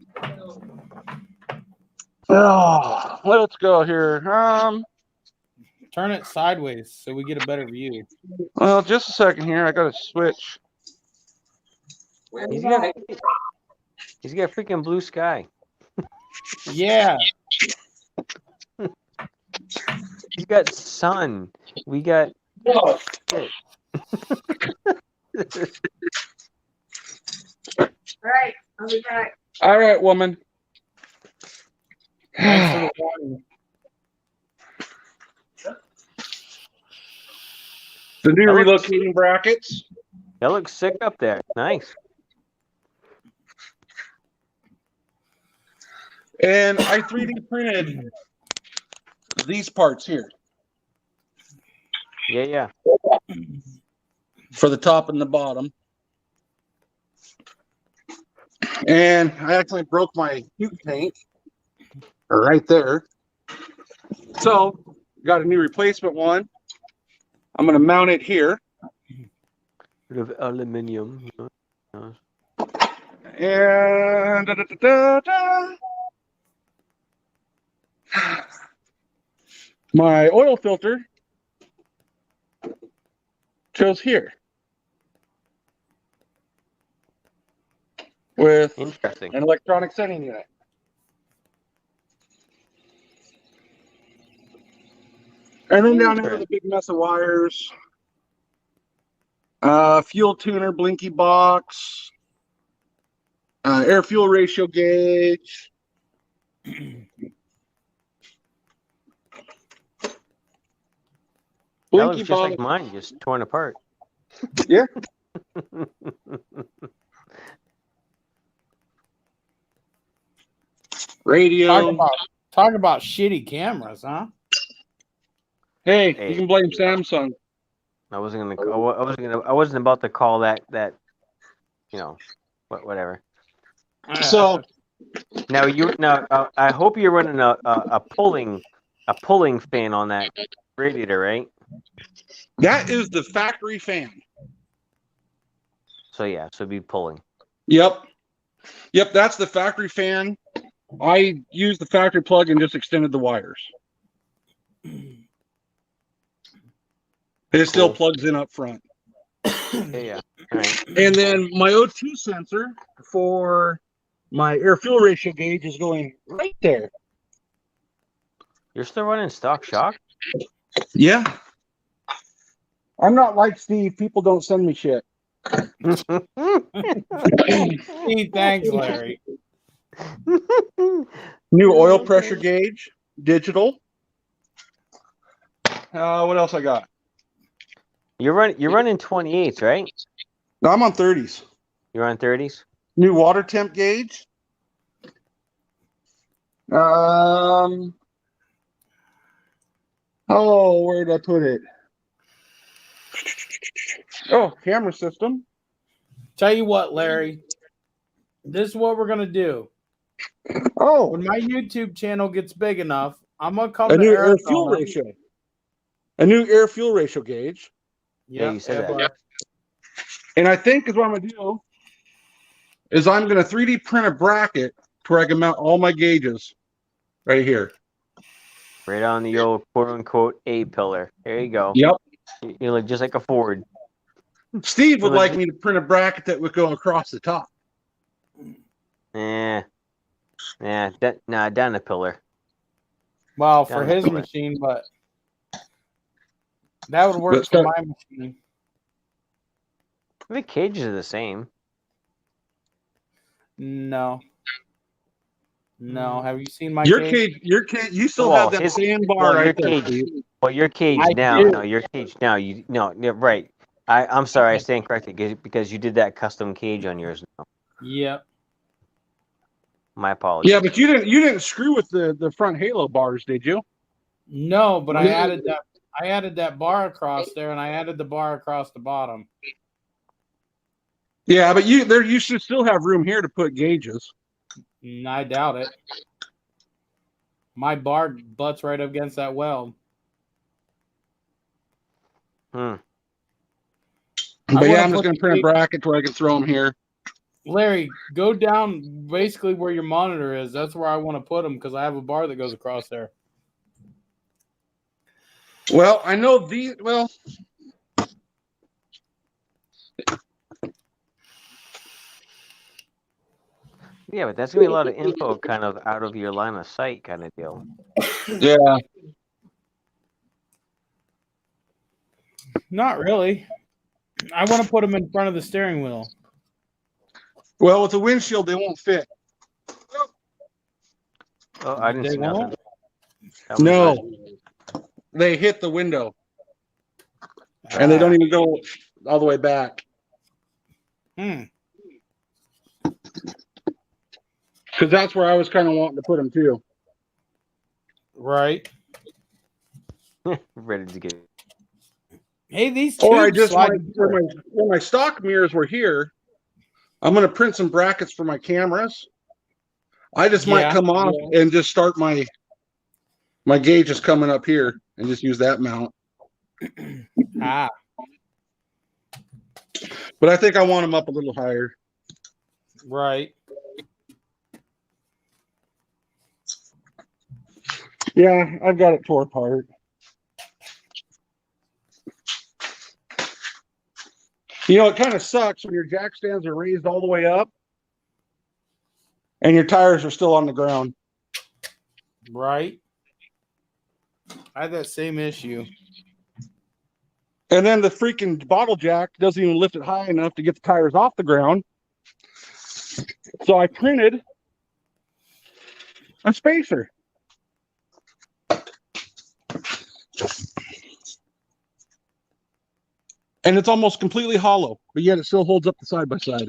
Oh, let's go here. Turn it sideways so we get a better view. Well, just a second here. I got to switch. He's got freaking blue sky. Yeah. He's got sun. We got shit. All right, I'll be back. All right, woman. Thanks for the warning. The new relocating brackets. That looks sick up there. Nice. And I 3D printed these parts here Yeah. for the top and the bottom. And I actually broke my puke tank right there. So, got a new replacement one. I'm going to mount it here. Bit of aluminium. And my oil filter goes here with Interesting. an electronic setting unit. And then down there, the big mess of wires, fuel tuner, blinky box, air fuel ratio gauge. That looks just like mine, just torn apart. Yeah. Radio. Talk about shitty cameras, huh? Hey, you can blame Samsung. I wasn't about to call that, whatever. So now I hope you're running a pulling fan on that radiator, right? that is the factory fan. So yeah, so be pulling. Yep, that's the factory fan. I used the factory plug and just extended the wires. It still plugs in up front. Yeah. All right. And then my O2 sensor for my air fuel ratio gauge is going right there. You're still running stock shock? Yeah. I'm not like Steve. People don't send me shit. Hey, thanks, Larry. New oil pressure gauge, digital. What else I got? You're running 28s, right? No, I'm on 30s. You're on 30s? New water temp gauge. Oh, where did I put it? Oh, camera system. Tell you what, Larry. This is what we're gonna do. Oh, When my YouTube channel gets big enough, I'm gonna come a to new Arizona. air fuel ratio. A new air fuel ratio gauge. Yeah, you said that. And I think is what I'm gonna do is I'm gonna 3D print a bracket to where I can mount all my gauges right here. Right on the old quote unquote A pillar. There you go. Yep. You look just like a Ford. Steve would like me to print a bracket that would go across the top. Yeah, down the pillar. Well, for his machine, but that would work for my machine. The cages are the same. No. No. Have you seen my Your cage? cage, you still Well, have that his sandbar well, right your there, cage. Steve. Well, your cage I now. do. No, your cage now. You no, yeah, right. I'm sorry, I Okay. stand corrected because you did that custom cage on yours now. Yep. My apologies. Yeah, but you didn't screw with the front halo bars, did you? No, but I added that. I added that bar across there, and I added the bar across the bottom. Yeah, but you should still have room here to put gauges. I doubt it. My bar butts right up against that weld. Hmm. But yeah, I'm just going to print a bracket where I can throw them here. Larry, go down basically where your monitor is. That's where I want to put them because I have a bar that goes across there. Well, I know these. Well, Yeah, but that's gonna be a lot of info kind of out of your line of sight kind of deal. yeah. Not really. I want to put them in front of the steering wheel. Well, with the windshield, they won't fit. Oh, I didn't They see nothing. won't? That was No, good. they hit the window, and they don't even go all the way back. Hmm. Because that's where I was kind of wanting to put them too. Right. Ready to get. Hey, these Or I tubes just slide. might, where my stock mirrors were here, I'm going to print some brackets for my cameras. I just might come off and just start my gauges coming up here and just use that mount. Ah. But I think I want them up a little higher. Right. Yeah, I've got it tore apart. You know, it kind of sucks when your jack stands are raised all the way up and your tires are still on the ground. Right. I had that same issue. And then the freaking bottle jack doesn't even lift it high enough to get the tires off the ground. So I printed a spacer. And it's almost completely hollow, but yet it still holds up the side by side.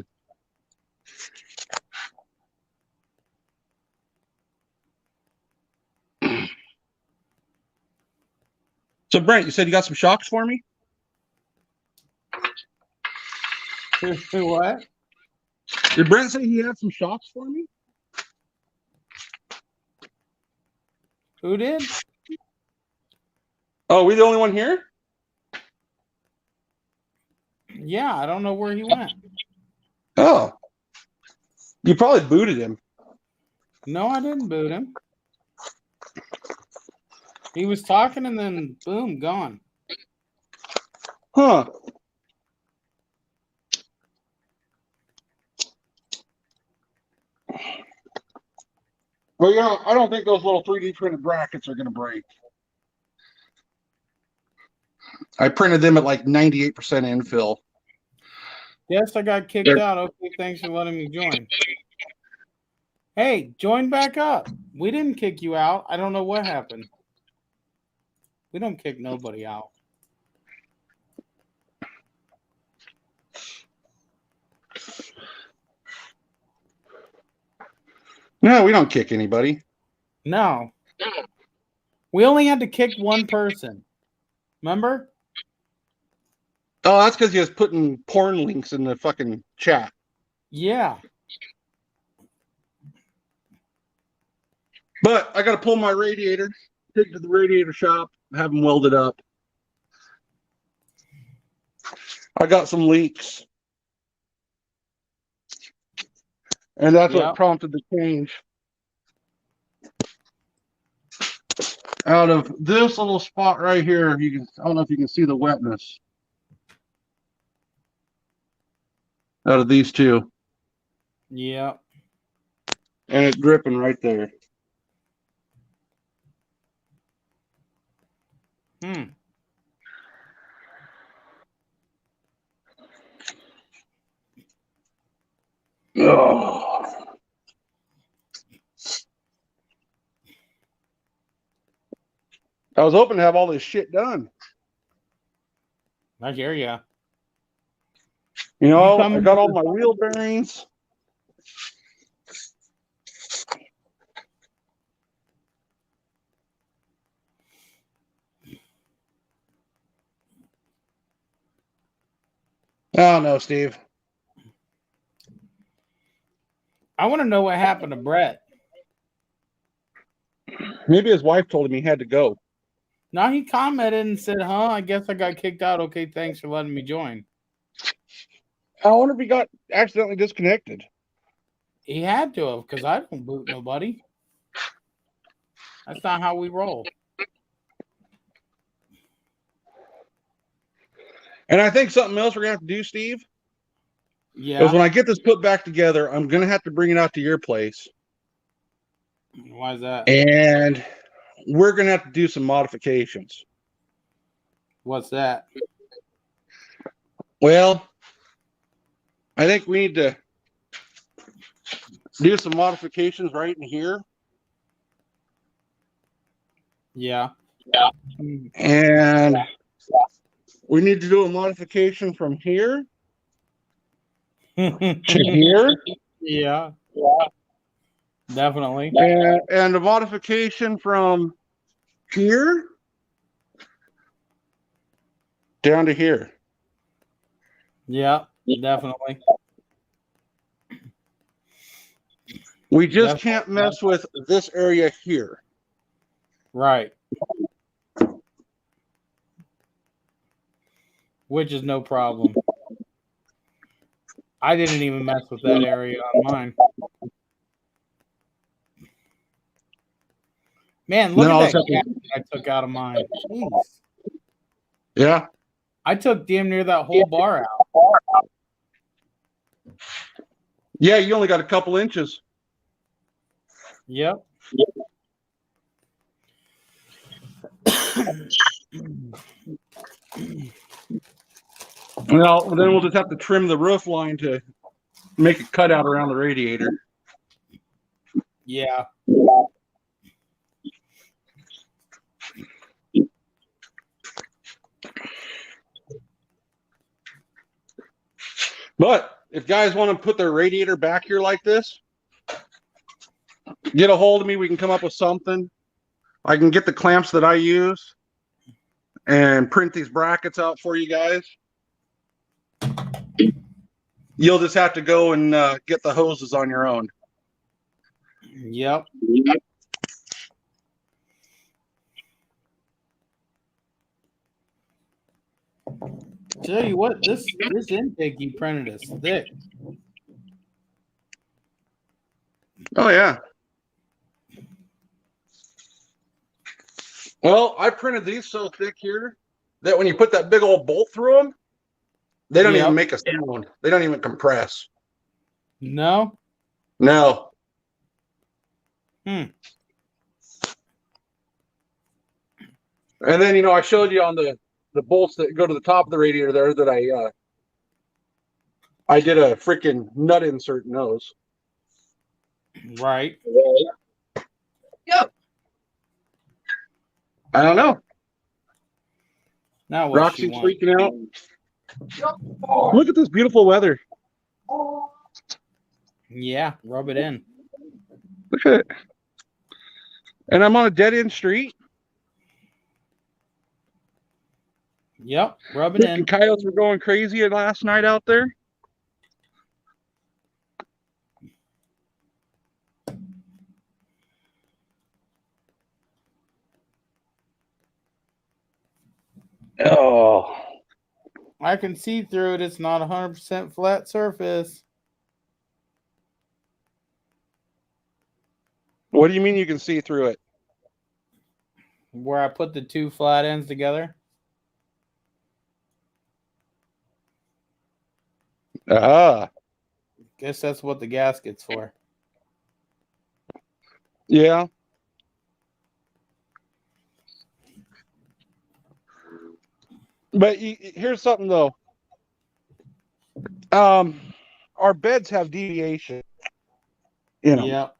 So Brent, you said you got some shocks for me? What? Did Brent say he had some shocks for me? Who did? Oh, we the only one here? Yeah, I don't know where he went. Oh. You probably booted him. No, I didn't boot him. He was talking and then boom, gone. Huh. Well, you know, I don't think those little 3D printed brackets are going to break. I printed them at like 98% infill. Yes, I got kicked out. Okay, thanks for letting me join. Hey, join back up. We didn't kick you out. I don't know what happened. We don't kick nobody out. No, we don't kick anybody. No. We only had to kick one person. Remember? Oh, that's because he was putting porn links in the fucking chat. Yeah. But I got to pull my radiator, take it to the radiator shop, have them welded up. I got some leaks. And that's what prompted the change. Out of this little spot right here, you can, I don't know if you can see the wetness. Out of these two. Yeah. And it's dripping right there. Oh. I was hoping to have all this shit done. I hear ya. You know, I got all my wheel bearings. Oh no, Steve. I want to know what happened to Brett. Maybe his wife told him he had to go. No, he commented and said, "Huh, I guess I got kicked out. Okay, thanks for letting me join." I wonder if he got accidentally disconnected. He had to have, because I don't boot nobody. That's not how we roll. And I think something else we're gonna have to do, Steve. Yeah. Is when I get this put back together, I'm gonna have to bring it out to your place. Why is that? And we're gonna have to do some modifications. What's that? Well, I think we need to do some modifications right in here. Yeah. And we need to do a modification from here to here. Yeah. Definitely. And a modification from here down to here. Yeah, definitely. We just can't mess with this area here. Right. Which is no problem. I didn't even mess with that area on mine. Man, look at that gap I took out of mine. Jeez. Yeah. I took damn near that whole bar out. Yeah, you only got a couple inches. Yep. Well, then we'll just have to trim the roof line to make a cutout around the radiator. Yeah. But if guys want to put their radiator back here like this, get a hold of me. We can come up with something. I can get the clamps that I use and print these brackets out for you guys. You'll just have to go and get the hoses on your own. Yep. Tell you what, this intake you printed is thick. Oh yeah. Well, I printed these so thick here that when you put that big old bolt through them, they don't even make a sound. They don't even compress. No? No. Hmm. And then, you know, I showed you on the bolts that go to the top of the radiator there that I did a freaking nut insert in those. Right. Yep. I don't know. Now what Roxy's freaking out. Look at this beautiful weather. Yeah, rub it in. Look at it. And I'm on a dead end street. Yep, rub it in. Coyotes were going crazy last night out there. Oh. I can see through it. It's not 100% flat surface. What do you mean you can see through it? Where I put the two flat ends together. Ah. Guess that's what the gasket's for. Yeah. But here's something though. our beds have deviation. You know. Yep.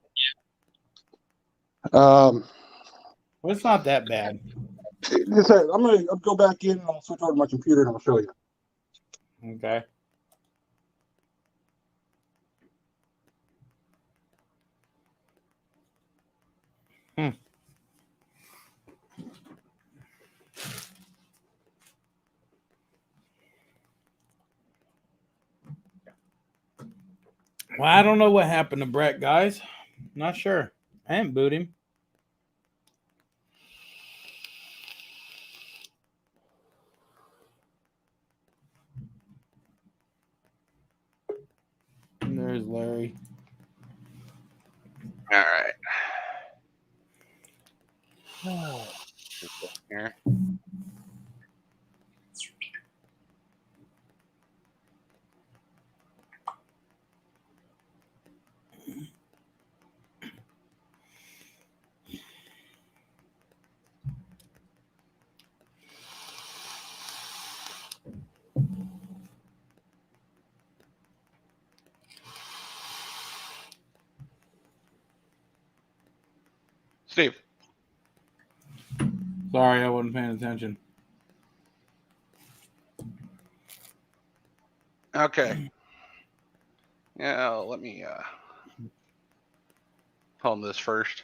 Well, it's not that bad. I'm gonna go back in and I'll switch over to my computer and I'll show you. Okay. Well, I don't know what happened to Brett, guys. Not sure. I didn't boot him. And there's Larry. All right. Here. Steve. Sorry, I wasn't paying attention. Okay. Yeah, let me home this first.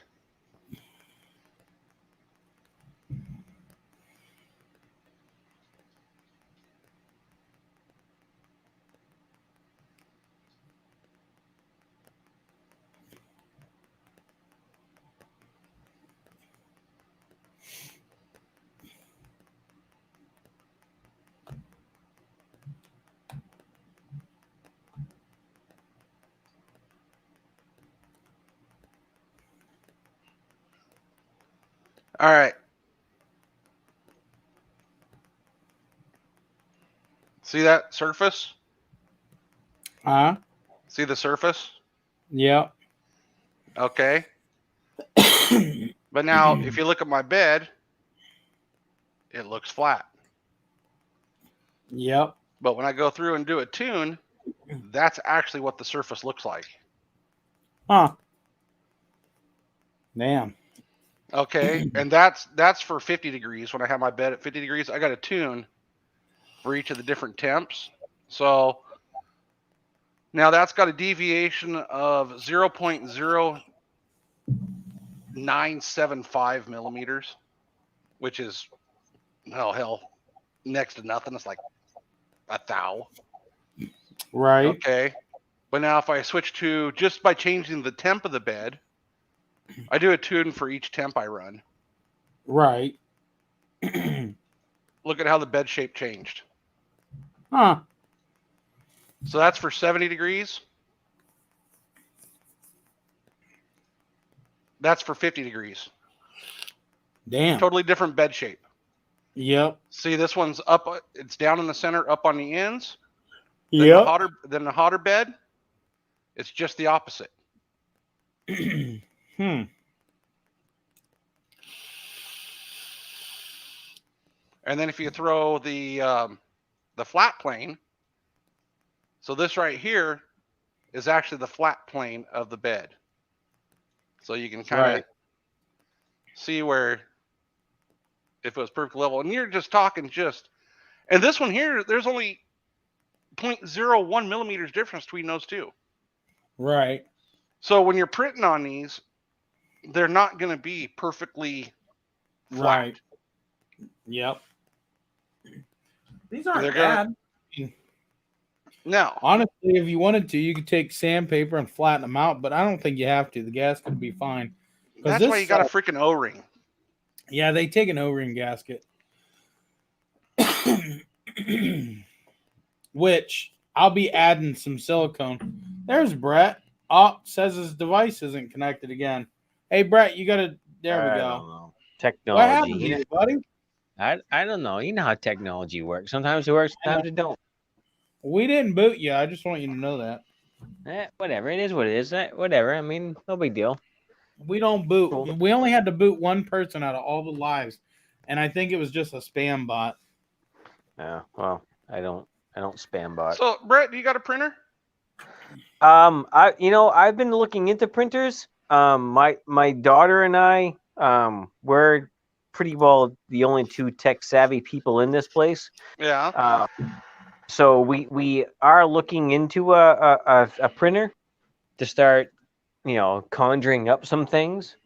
All right. See that surface? Huh? See the surface? Yep. Okay. But now, if you look at my bed, it looks flat. Yep. But when I go through and do a tune, that's actually what the surface looks like. Huh. Damn. Okay, and that's for 50 degrees. When I have my bed at 50 degrees, I got a tune for each of the different temps. So now that's got a deviation of 0.0975 millimeters, which is, oh hell, next to nothing. It's like a thou. Right. Okay. But now if I switch to just by changing the temp of the bed, I do a tune for each temp I run. Right. Look at how the bed shape changed. Huh. So that's for 70 degrees. That's for 50 degrees. Damn. Totally different bed shape. Yep. See, this one's up. It's down in the center, up on the ends. Then Yep. the hotter bed, it's just the opposite. And then if you throw the flat plane, so this right here is actually the flat plane of the bed. So you can kind of see where if it was perfect level. And you're just talking and this one here, there's only 0.01 millimeters difference between those two. Right. So when you're printing on these, they're not going to be perfectly flat. Right. Yep. These aren't bad. No. Honestly, if you wanted to, you could take sandpaper and flatten them out, but I don't think you have to. The gasket would be fine. That's why you got a freaking O-ring. Yeah, they take an O-ring gasket. Which I'll be adding some silicone. There's Brett. Oh, says his device isn't connected again. Hey, Brett, you got to. There we go. Don't know. Technology. What happened to you, buddy? I don't know. You know how technology works. Sometimes it works, sometimes it don't. We didn't boot you. I just want you to know that. Whatever. It is what it is. Whatever. I mean, no big deal. We don't boot. We only had to boot one person out of all the lives, and I think it was just a spam bot. Yeah. Well, I don't spam bot. So, Brett, do you got a printer? I've been looking into printers. My daughter and I, we're pretty well the only two tech savvy people in this place. Yeah. So we are looking into a printer to start, conjuring up some things,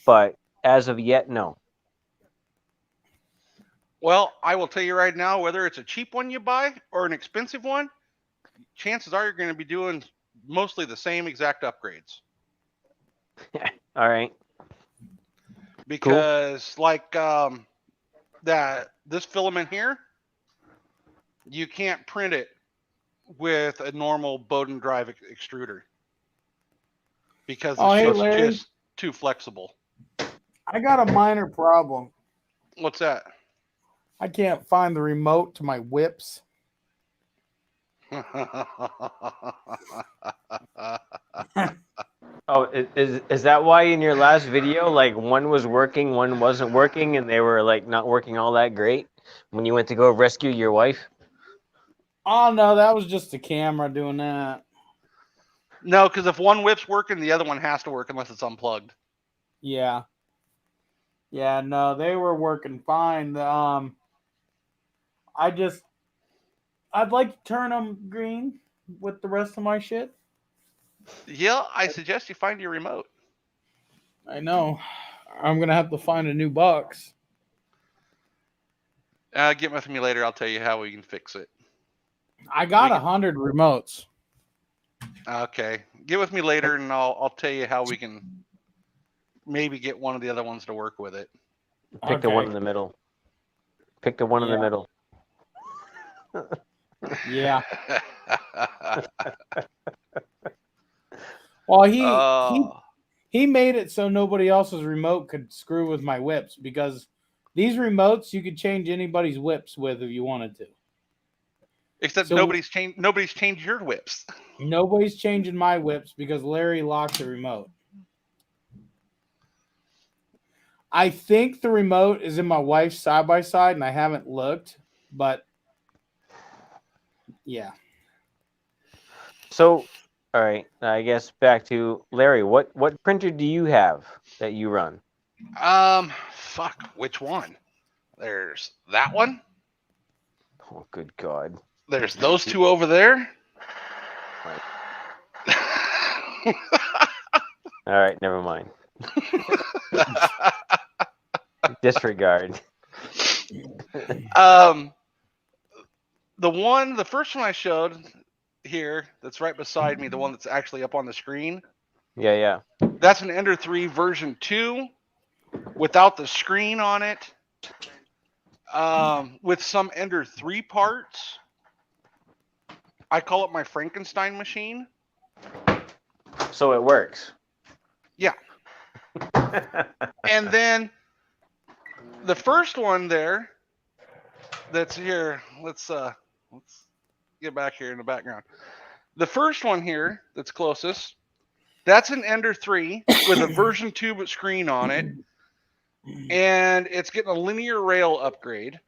but as of yet, no. Well, I will tell you right now, whether it's a cheap one you buy or an expensive one, chances are you're going to be doing mostly the same exact upgrades. All right. Because like this filament here, you can't print it with a normal Bowden drive extruder because it's just too flexible. I got a minor problem. What's that? I can't find the remote to my whips. Oh, is that why in your last video, like one was working, one wasn't working, and they were like not working all that great when you went to go rescue your wife? Oh no, that was just the camera doing that. No, because if one whip's working, the other one has to work unless it's unplugged. Yeah. Yeah, no, they were working fine. I'd like to turn them green with the rest of my shit. Yeah, I suggest you find your remote. I know. I'm gonna have to find a new box. Get with me later. I'll tell you how we can fix it. I got 100 remotes. Okay, get with me later, and I'll tell you how we can maybe get one of the other ones to work with it. Pick the one in the middle. Pick the one in the middle. Yeah. Well, he made it so nobody else's remote could screw with my whips, because these remotes you could change anybody's whips with if you wanted to. Except nobody's changed your whips. Nobody's changing my whips because Larry locked the remote. I think the remote is in my wife's side by side, and I haven't looked, but yeah. So, all right, I guess back to Larry. What printer do you have that you run? Fuck, which one? There's that one. Oh, good God. There's those two over there. Right. All right, never mind. Disregard. The first one I showed here, that's right beside me, the one that's actually up on the screen. Yeah. That's an Ender 3 version 2 without the screen on it. With some Ender 3 parts. I call it my Frankenstein machine. So it works. Yeah. And then the first one there that's here, let's get back here in the background. The first one here that's closest, that's an Ender 3 with a version 2 screen on it. And it's getting a linear rail upgrade.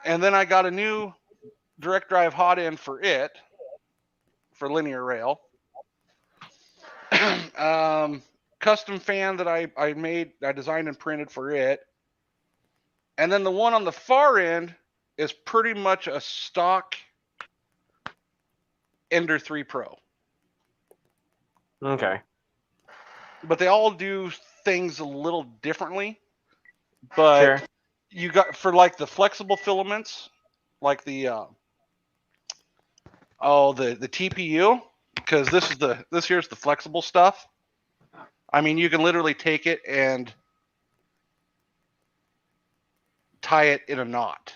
And then I got a new direct drive hot end for it, for linear rail. Custom fan that I made, I designed and printed for it. And then the one on the far end is pretty much a stock Ender 3 Pro. Okay. But they all do things a little differently. But sure. You got, for like the flexible filaments, like the TPU, because this here's the flexible stuff. I mean, you can literally take it and tie it in a knot.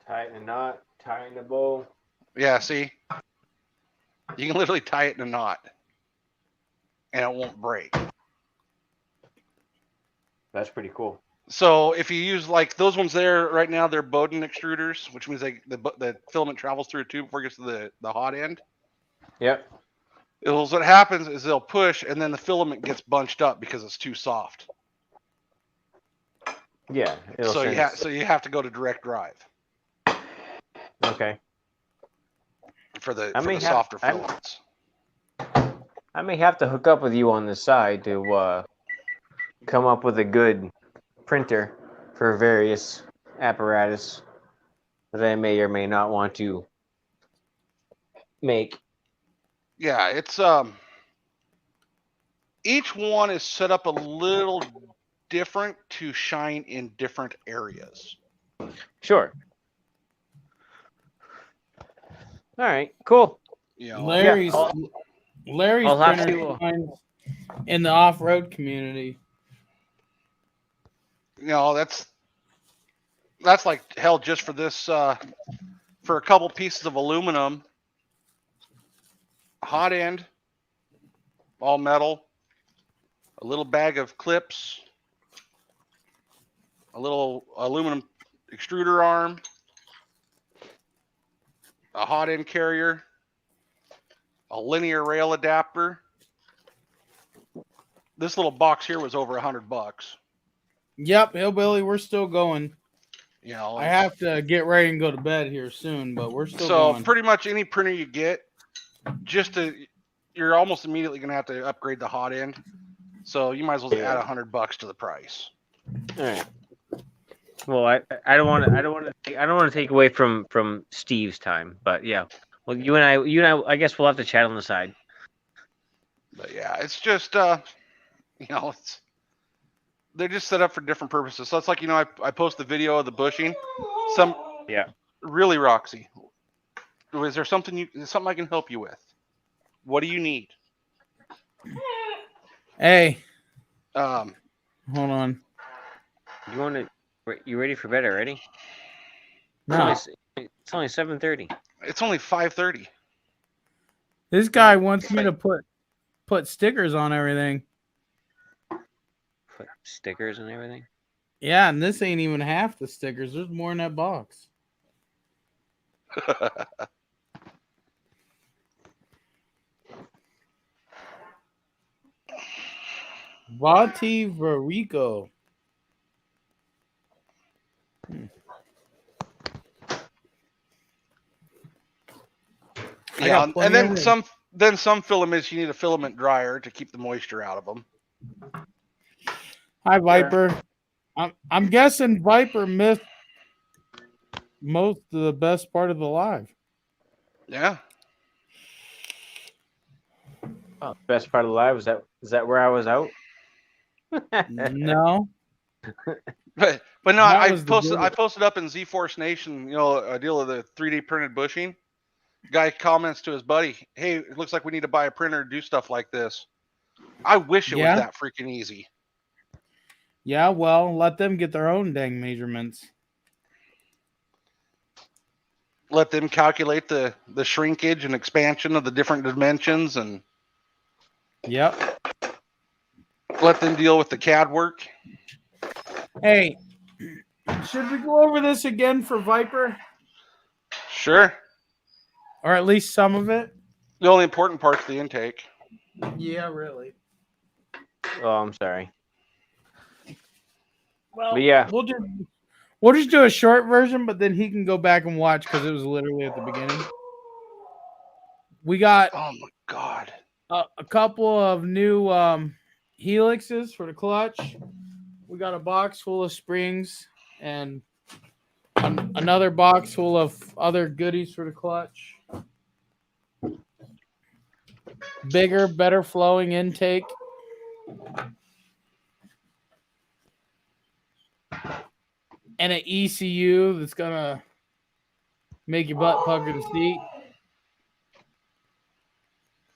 Tie it in a knot, tie it in a bow. Yeah, see? You can literally tie it in a knot, and it won't break. That's pretty cool. So if you use like those ones there right now, they're Bowden extruders, which means the filament travels through a tube before it gets to the hot end. Yep. What happens is they'll push, and then the filament gets bunched up because it's too soft. Yeah. So you have to go to direct drive. Okay. for the softer filaments. I may have to hook up with you on the side to come up with a good printer for various apparatus that I may or may not want to make. Yeah, it's each one is set up a little different to shine in different areas. Sure. All right, cool. You know, Larry's I'll have printer to, shines in the off-road community. you know, that's like hell just for this for a couple pieces of aluminum, hot end, all metal, a little bag of clips, a little aluminum extruder arm, a hot end carrier, a linear rail adapter. This little box here was over $100. Yep, Hillbilly, we're still going. You know, I have to get ready and go to bed here soon, but we're still so going. pretty much any printer you get, you're almost immediately going to have to upgrade the hot end. So you might as well add $100 to the price. all right. Well, I don't want to take away from Steve's time, but yeah. Well, you and I guess we'll have to chat on the side. But yeah, it's just you know, they're just set up for different purposes. So it's like, you know, I post the video of the bushing. Really, Roxy, is there something I can help you with? What do you need? Hey, hold on. You ready for bed already? No, it's only 7:30. It's only 5:30. this guy wants me to put stickers on everything. Put stickers and everything? Yeah, and this ain't even half the stickers. There's more in that box. Vati Varico. Yeah, and then some filaments you need a filament dryer to keep the moisture out of them. Hi, Viper. I'm guessing Viper missed most of the best part of the live. Yeah. Oh, best part of the live is that where I was out? No. But no, I posted up in Z-Force Nation, you know, a deal of the 3D printed bushing. Guy comments to his buddy, "Hey, it looks like we need to buy a printer to do stuff like this." I wish it was that freaking easy. Yeah, well, let them get their own dang measurements. Let them calculate the shrinkage and expansion of the different dimensions, and yep. Let them deal with the CAD work. Hey, should we go over this again for Viper? Sure. Or at least some of it? The only important part's the intake. Yeah, really. Oh, I'm sorry. Well, but yeah, we'll just do a short version, but then he can go back and watch because it was literally at the beginning. We got oh my god, a couple of new helixes for the clutch. We got a box full of springs and another box full of other goodies for the clutch. Bigger, better flowing intake. And an ECU that's going to make your butt pucker to seat.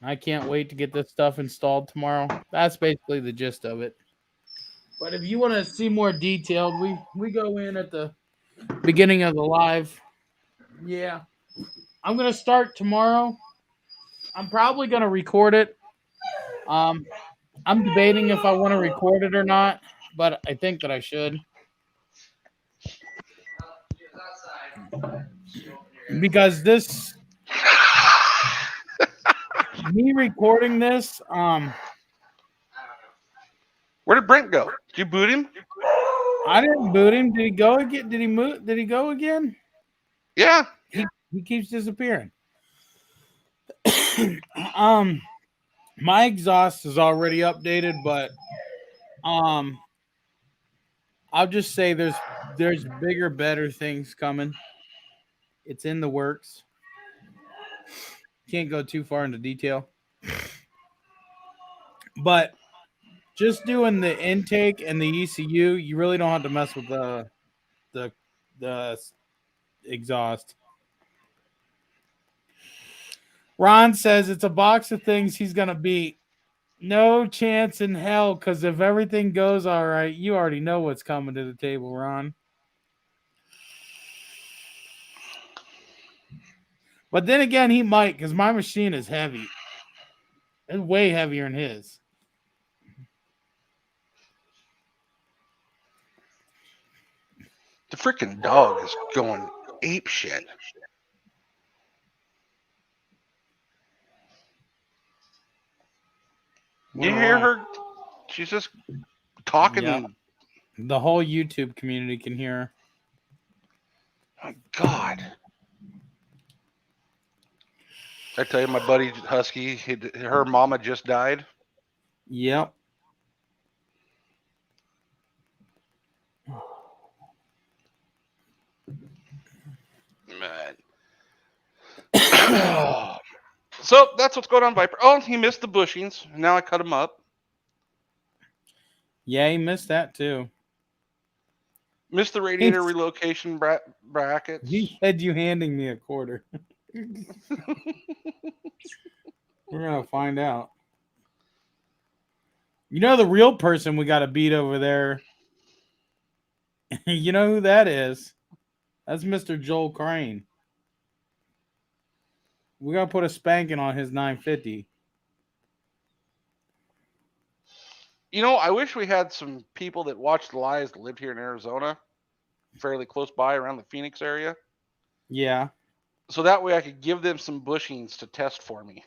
I can't wait to get this stuff installed tomorrow. That's basically the gist of it. But if you want to see more detailed, we go in at the beginning of the live. Yeah. I'm going to start tomorrow. I'm probably going to record it. I'm debating if I want to record it or not, but I think that I should. Because this me recording this, where did Brent go? Did you boot him? I didn't boot him. Did he go again? Did he move? Did he go again? Yeah. He keeps disappearing. My exhaust is already updated, but I'll just say there's bigger, better things coming. It's in the works. Can't go too far into detail. But just doing the intake and the ECU, you really don't have to mess with the exhaust. Ron says it's a box of things he's gonna beat. No chance in hell, because if everything goes all right, you already know what's coming to the table, Ron. But then again, he might, because my machine is heavy. It's way heavier than his. The freaking dog is going ape shit. You hear her? She's just talking. Yep. The whole YouTube community can hear her. My God. I tell you, my buddy Husky, her mama just died. Yep. Man. So that's what's going on, Viper. Oh, he missed the bushings. Now I cut him up. Yeah, he missed that too. Missed the radiator relocation brackets. He had you handing me a quarter. We're going to find out. You know the real person we got to beat over there? You know who that is? That's Mr. Joel Crane. We got to put a spanking on his 950. You know, I wish we had some people that watched the lives that lived here in Arizona, fairly close by around the Phoenix area. Yeah. So that way I could give them some bushings to test for me.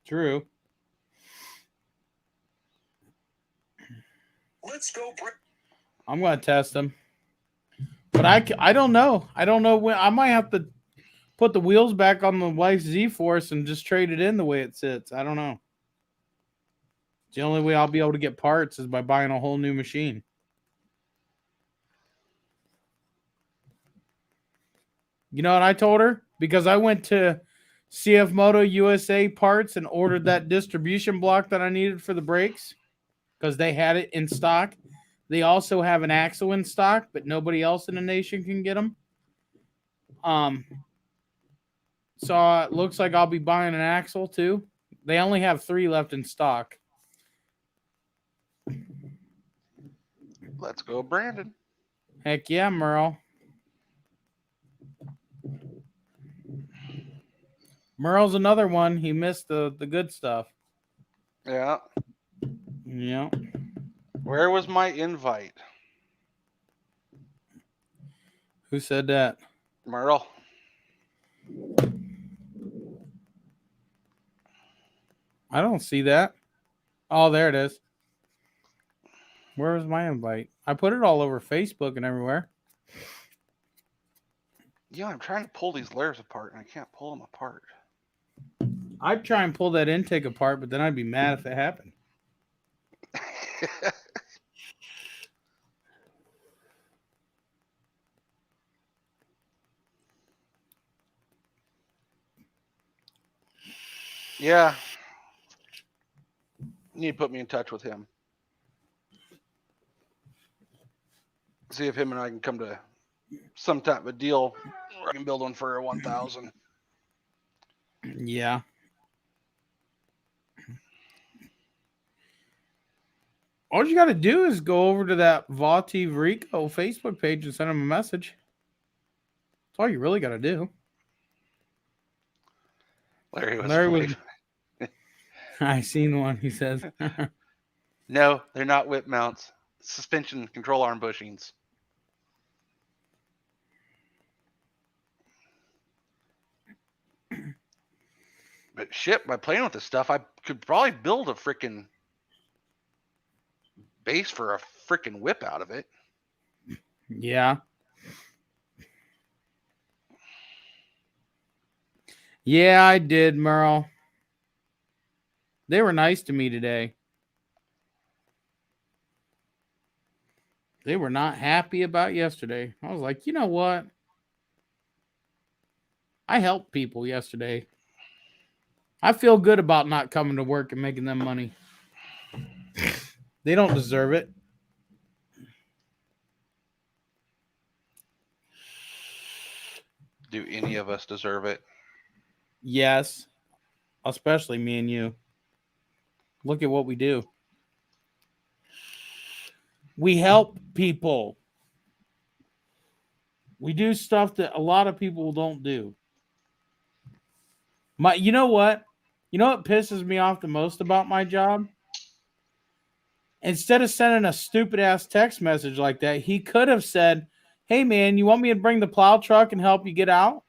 True. Let's go. I'm going to test them. But I don't know. I don't know when. I might have to put the wheels back on the wife's Z-Force and just trade it in the way it sits. I don't know. The only way I'll be able to get parts is by buying a whole new machine. You know what I told her? Because I went to Cfmoto USA Parts and ordered that distribution block that I needed for the brakes because they had it in stock. They also have an axle in stock, but nobody else in the nation can get them. So it looks like I'll be buying an axle too. They only have 3 left in stock. Let's go, Brandon. Heck yeah, Merle. Merle's another one. He missed the good stuff. Yeah. Yeah. Where was my invite? Who said that? Merle. I don't see that. Oh, there it is. Where was my invite? I put it all over Facebook and everywhere. Yeah, I'm trying to pull these layers apart and I can't pull them apart. I'd try and pull that intake apart, but then I'd be mad if it happened. Yeah. You need to put me in touch with him. See if him and I can come to some type of a deal where I can build one for 1,000. Yeah. All you got to do is go over to that Vaughty Rico Facebook page and send him a message. That's all you really got to do. Larry was I seen one, he says. No, they're not whip mounts. Suspension control arm bushings. But shit, by playing with this stuff, I could probably build a freaking base for a freaking whip out of it. Yeah. Yeah, I did, Merle. They were nice to me today. They were not happy about yesterday. I was like, you know what? I helped people yesterday. I feel good about not coming to work and making them money. They don't deserve it. Do any of us deserve it? Yes, especially me and you. Look at what we do. We help people. We do stuff that a lot of people don't do. You know what? You know what pisses me off the most about my job? Instead of sending a stupid ass text message like that, he could have said, "Hey man, you want me to bring the plow truck and help you get out?"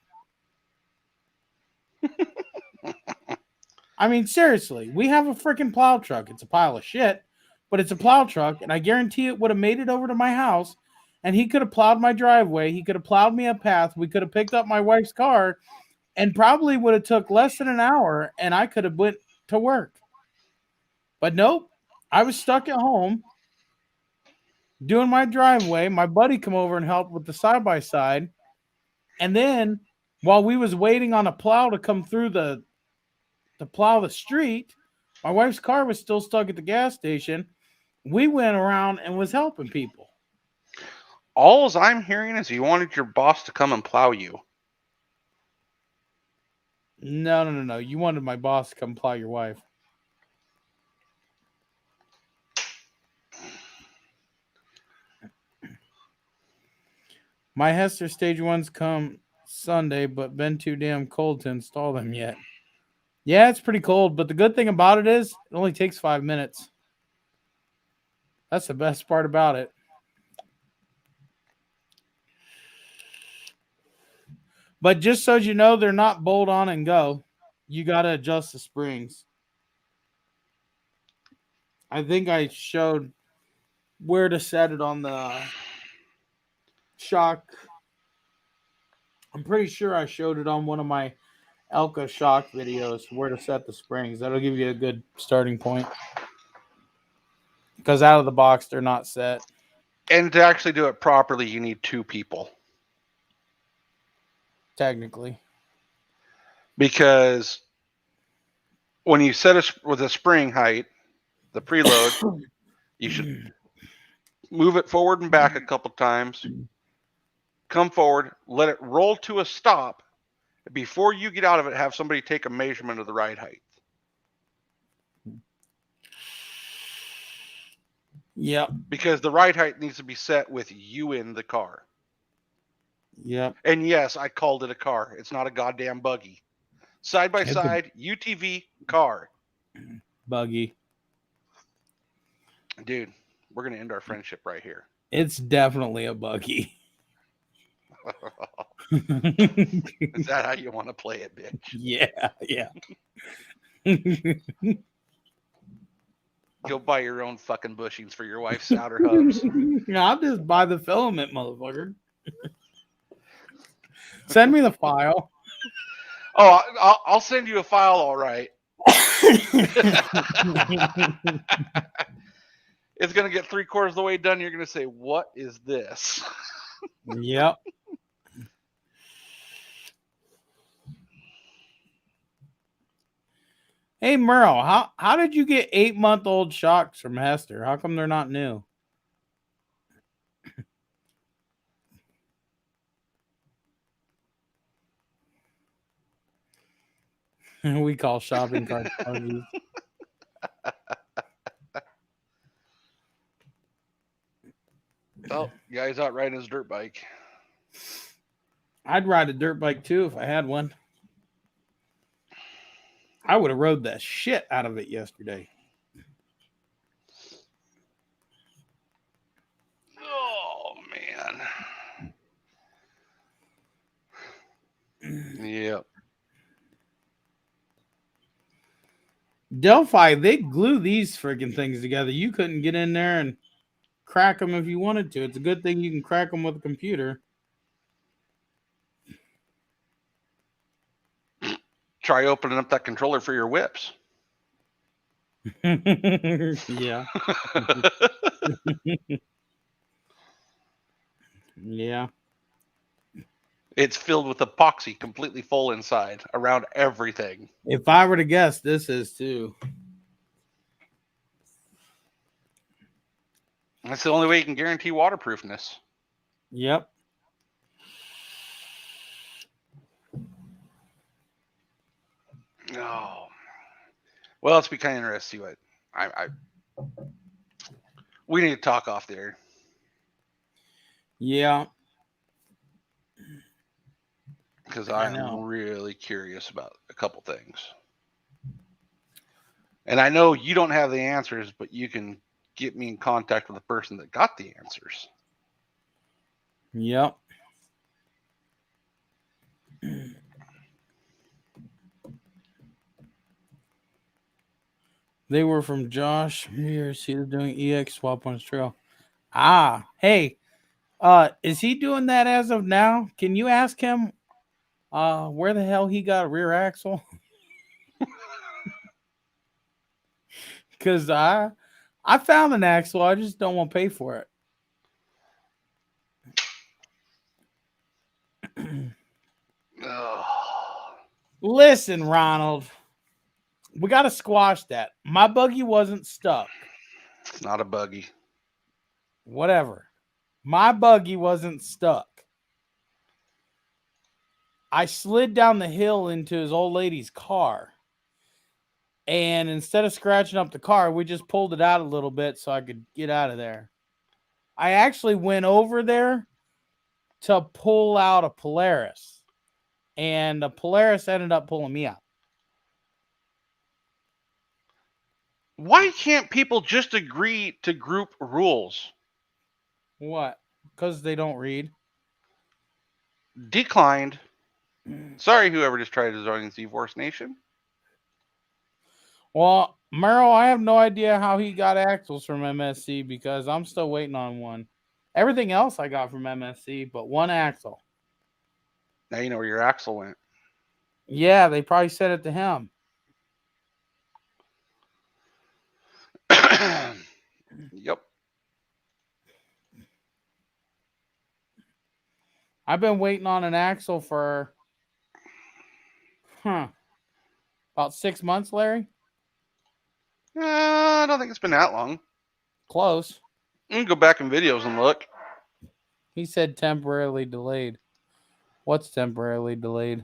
I mean, seriously, we have a freaking plow truck. It's a pile of shit, but it's a plow truck, and I guarantee it would have made it over to my house, and he could have plowed my driveway. He could have plowed me a path. We could have picked up my wife's car, and probably would have took less than an hour, and I could have went to work. But nope, I was stuck at home doing my driveway. My buddy come over and helped with the side-by-side, and then while we was waiting on a plow to come through to plow the street, my wife's car was still stuck at the gas station. We went around and was helping people. All I'm hearing is you wanted your boss to come and plow you. No. You wanted my boss to come plow your wife. My Hester Stage 1's come Sunday, but been too damn cold to install them yet. Yeah, it's pretty cold, but the good thing about it is it only takes 5 minutes. That's the best part about it. But just so you know, they're not bolt on and go. You got to adjust the springs. I think I showed where to set it on the shock. I'm pretty sure I showed it on one of my Elka shock videos where to set the springs. That'll give you a good starting point. Because out of the box, they're not set. And to actually do it properly, you need 2 people. Technically. Because when you set it with a spring height, the preload, you should move it forward and back a couple times. Come forward, let it roll to a stop. Before you get out of it, have somebody take a measurement of the ride height. Yep. Because the ride height needs to be set with you in the car. Yep. And yes, I called it a car. It's not a goddamn buggy. Side by side, UTV car. Buggy. Dude, we're going to end our friendship right here. It's definitely a buggy. Is that how you want to play it, bitch? Yeah. Go buy your own fucking bushings for your wife's outer hubs. I'll just buy the filament, motherfucker. Send me the file. Oh, I'll send you a file, all right. It's going to get 3/4 of the way done. You're going to say, what is this? Yep. Hey, Merle, how did you get 8-month-old shocks from Hester? How come they're not new? We call shopping cart buggies. Oh, guy's out riding his dirt bike. I'd ride a dirt bike too if I had one. I would have rode the shit out of it yesterday. Oh, man. Yep. Delphi, they glue these freaking things together. You couldn't get in there and crack them if you wanted to. It's a good thing you can crack them with a computer. Try opening up that controller for your whips. Yeah. Yeah. It's filled with epoxy, completely full inside, around everything. If I were to guess, this is too. That's the only way you can guarantee waterproofness. Yep. Oh. Well, it's be kind of interesting to see what we need to talk off there. Yeah. Because I am really curious about a couple things. And I know you don't have the answers, but you can get me in contact with the person that got the answers. Yep. They were from Josh. Here's he was doing EX swap on his trail. Ah, hey. Is he doing that as of now? Can you ask him where the hell he got a rear axle? Cause I found an axle, I just don't want to pay for it. Listen, Ronald, we got to squash that. My buggy wasn't stuck. It's not a buggy. Whatever. My buggy wasn't stuck. I slid down the hill into his old lady's car. And instead of scratching up the car, we just pulled it out a little bit so I could get out of there. I actually went over there to pull out a Polaris. And the Polaris ended up pulling me out. Why can't people just agree to group rules? What? Because they don't read. Declined. Sorry, whoever just tried to join Z-Force Nation. Well, Merrill, I have no idea how he got axles from MSC because I'm still waiting on one. Everything else I got from MSC, but one axle. Now you know where your axle went. Yeah, they probably sent it to him. Yep. I've been waiting on an axle for about 6 months, Larry. I don't think it's been that long. Close. You can go back in videos and look. He said temporarily delayed. What's temporarily delayed?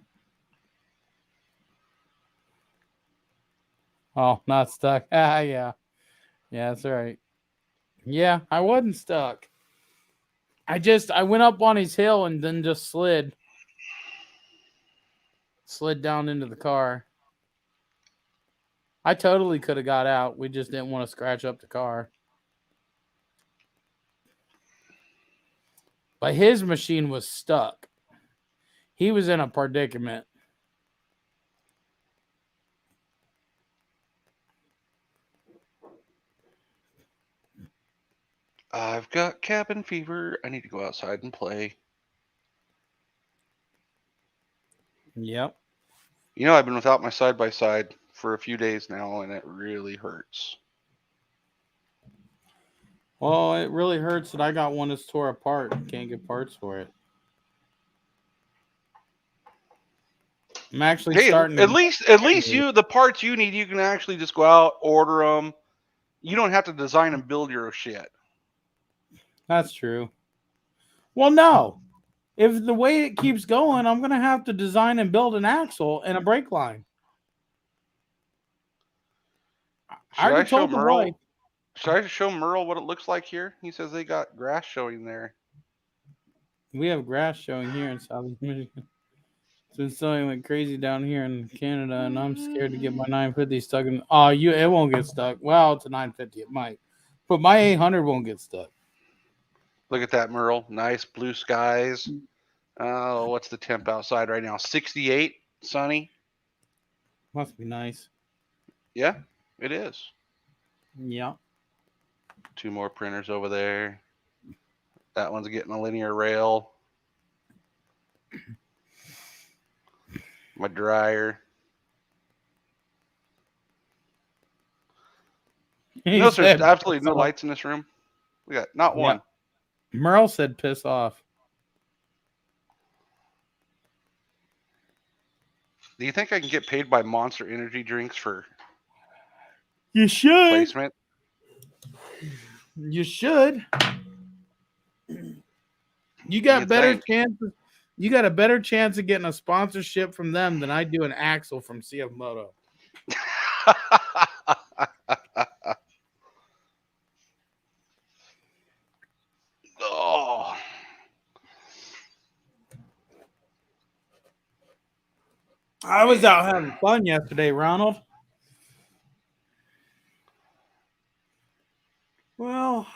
Oh, not stuck. Yeah. Yeah, that's right. Yeah, I wasn't stuck. I went up on his hill and then just slid down into the car. I totally could have got out. We just didn't want to scratch up the car. But his machine was stuck. He was in a predicament. I've got cabin fever. I need to go outside and play. Yep. You know, I've been without my side-by-side for a few days now, and it really hurts. Well, it really hurts that I got one that's tore apart and can't get parts for it. I'm actually starting to... At least you, the parts you need, you can actually just go out, order them. You don't have to design and build your shit. That's true. Well, no. If the way it keeps going, I'm going to have to design and build an axle and a brake line. Should I show Merle what it looks like here? He says they got grass showing there. We have grass showing here in Southern Michigan. It's been snowing like crazy down here in Canada, and I'm scared to get my 950 stuck in. Oh, it won't get stuck. Well, it's a 950, it might, but my 800 won't get stuck. Look at that, Merle. Nice blue skies. Oh, what's the temp outside right now? 68, sunny. Must be nice. Yeah, it is. Yeah. 2 more printers over there. That one's getting a linear rail. My dryer. No, there's absolutely no lights in this room. We got not one. Merle said piss off. Do you think I can get paid by Monster Energy drinks for You should. placement? You should. You got better chances. You got a better chance of getting a sponsorship from them than I do an Axle from Cfmoto. Oh. I was out having fun yesterday, Ronald. Well,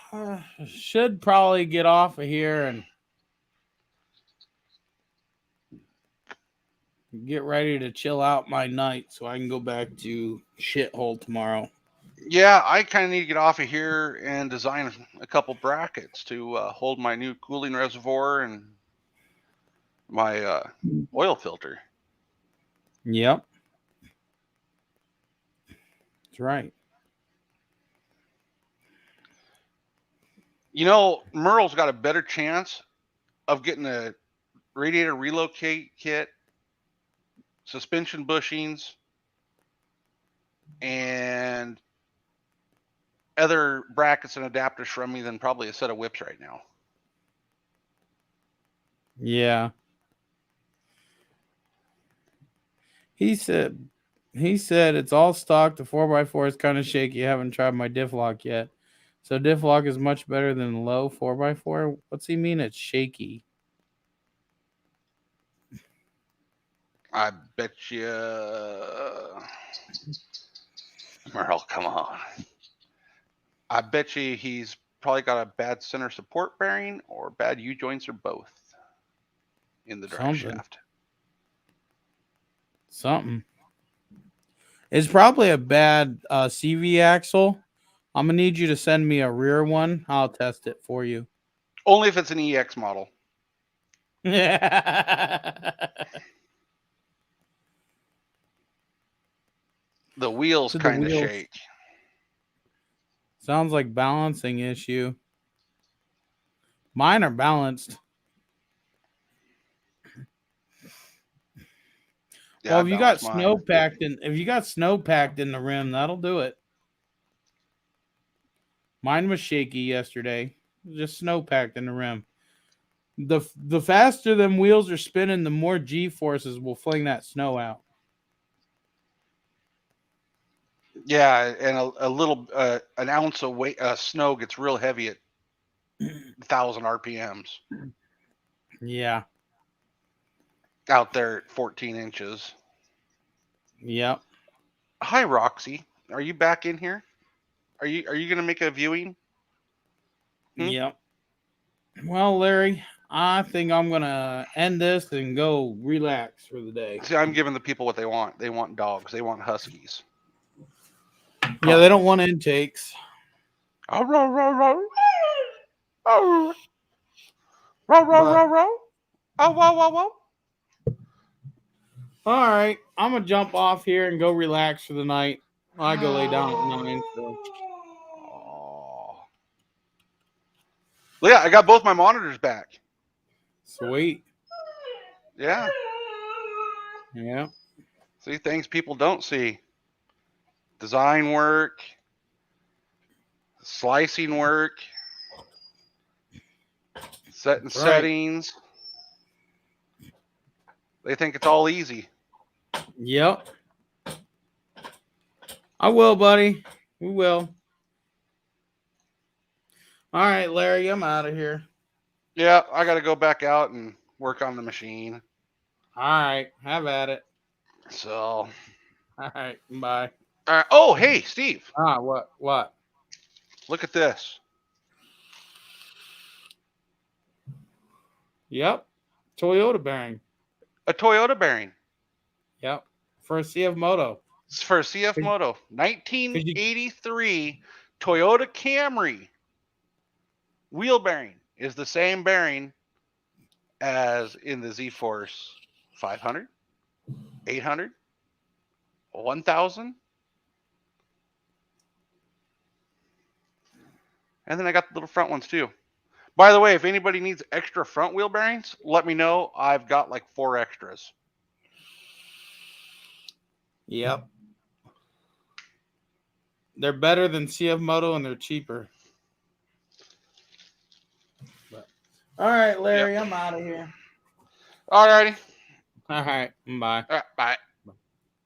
should probably get off of here and get ready to chill out my night so I can go back to shithole tomorrow. Yeah, I kind of need to get off of here and design a couple brackets to hold my new cooling reservoir and my oil filter. Yep. That's right. You know, Merle's got a better chance of getting a radiator relocate kit, suspension bushings, and other brackets and adapters from me than probably a set of whips right now. Yeah. He said it's all stock. The 4x4 is kind of shaky. I haven't tried my diff lock yet. So diff lock is much better than low 4x4. What's he mean it's shaky? I bet you, Merle, come on. I bet you he's probably got a bad center support bearing or bad U-joints or both in the drive shaft. Something. It's probably a bad CV axle. I'm going to need you to send me a rear one. I'll test it for you. Only if it's an EX model. The wheels kind of shake. Sounds like balancing issue. Mine are balanced. Yeah, well, if you got snow packed in the rim, that'll do it. Mine was shaky yesterday. Just snow packed in the rim. The faster them wheels are spinning, the more G forces will fling that snow out. Yeah, and a little an ounce of weight snow gets real heavy at 1,000 RPMs. Yeah. Out there at 14 inches. Yep. Hi, Roxy. Are you back in here? Are you going to make a viewing? Yep. Well, Larry, I think I'm going to end this and go relax for the day. See, I'm giving the people what they want. They want dogs. They want huskies. Yeah, they don't want intakes. Row, row, row, row. Oh, row, row, row, row. Oh, wow, wow, wow. All right, I'm gonna jump off here and go relax for the night. I go lay down at 9. So. Oh. Well, yeah, I got both my monitors back. Sweet. Yeah. Yeah. See, things people don't see. Design work, slicing work, setting settings. They think it's all easy. Yep. I will, buddy. We will. All right, Larry, I'm out of here. Yeah, I got to go back out and work on the machine. All right, have at it. So. All right, bye. Oh, hey, Steve. What? Look at this. Yep. Toyota bearing. A Toyota bearing. Yep. For a Cfmoto. It's for a Cfmoto. 1983 Toyota Camry. Wheel bearing is the same bearing as in the Z-Force 500, 800, 1000. And then I got the little front ones too. By the way, if anybody needs extra front wheel bearings, let me know. I've got like 4 extras. Yep. They're better than Cfmoto and they're cheaper. But, all right, Larry, I'm out of here. All righty. All right, bye. All right, bye.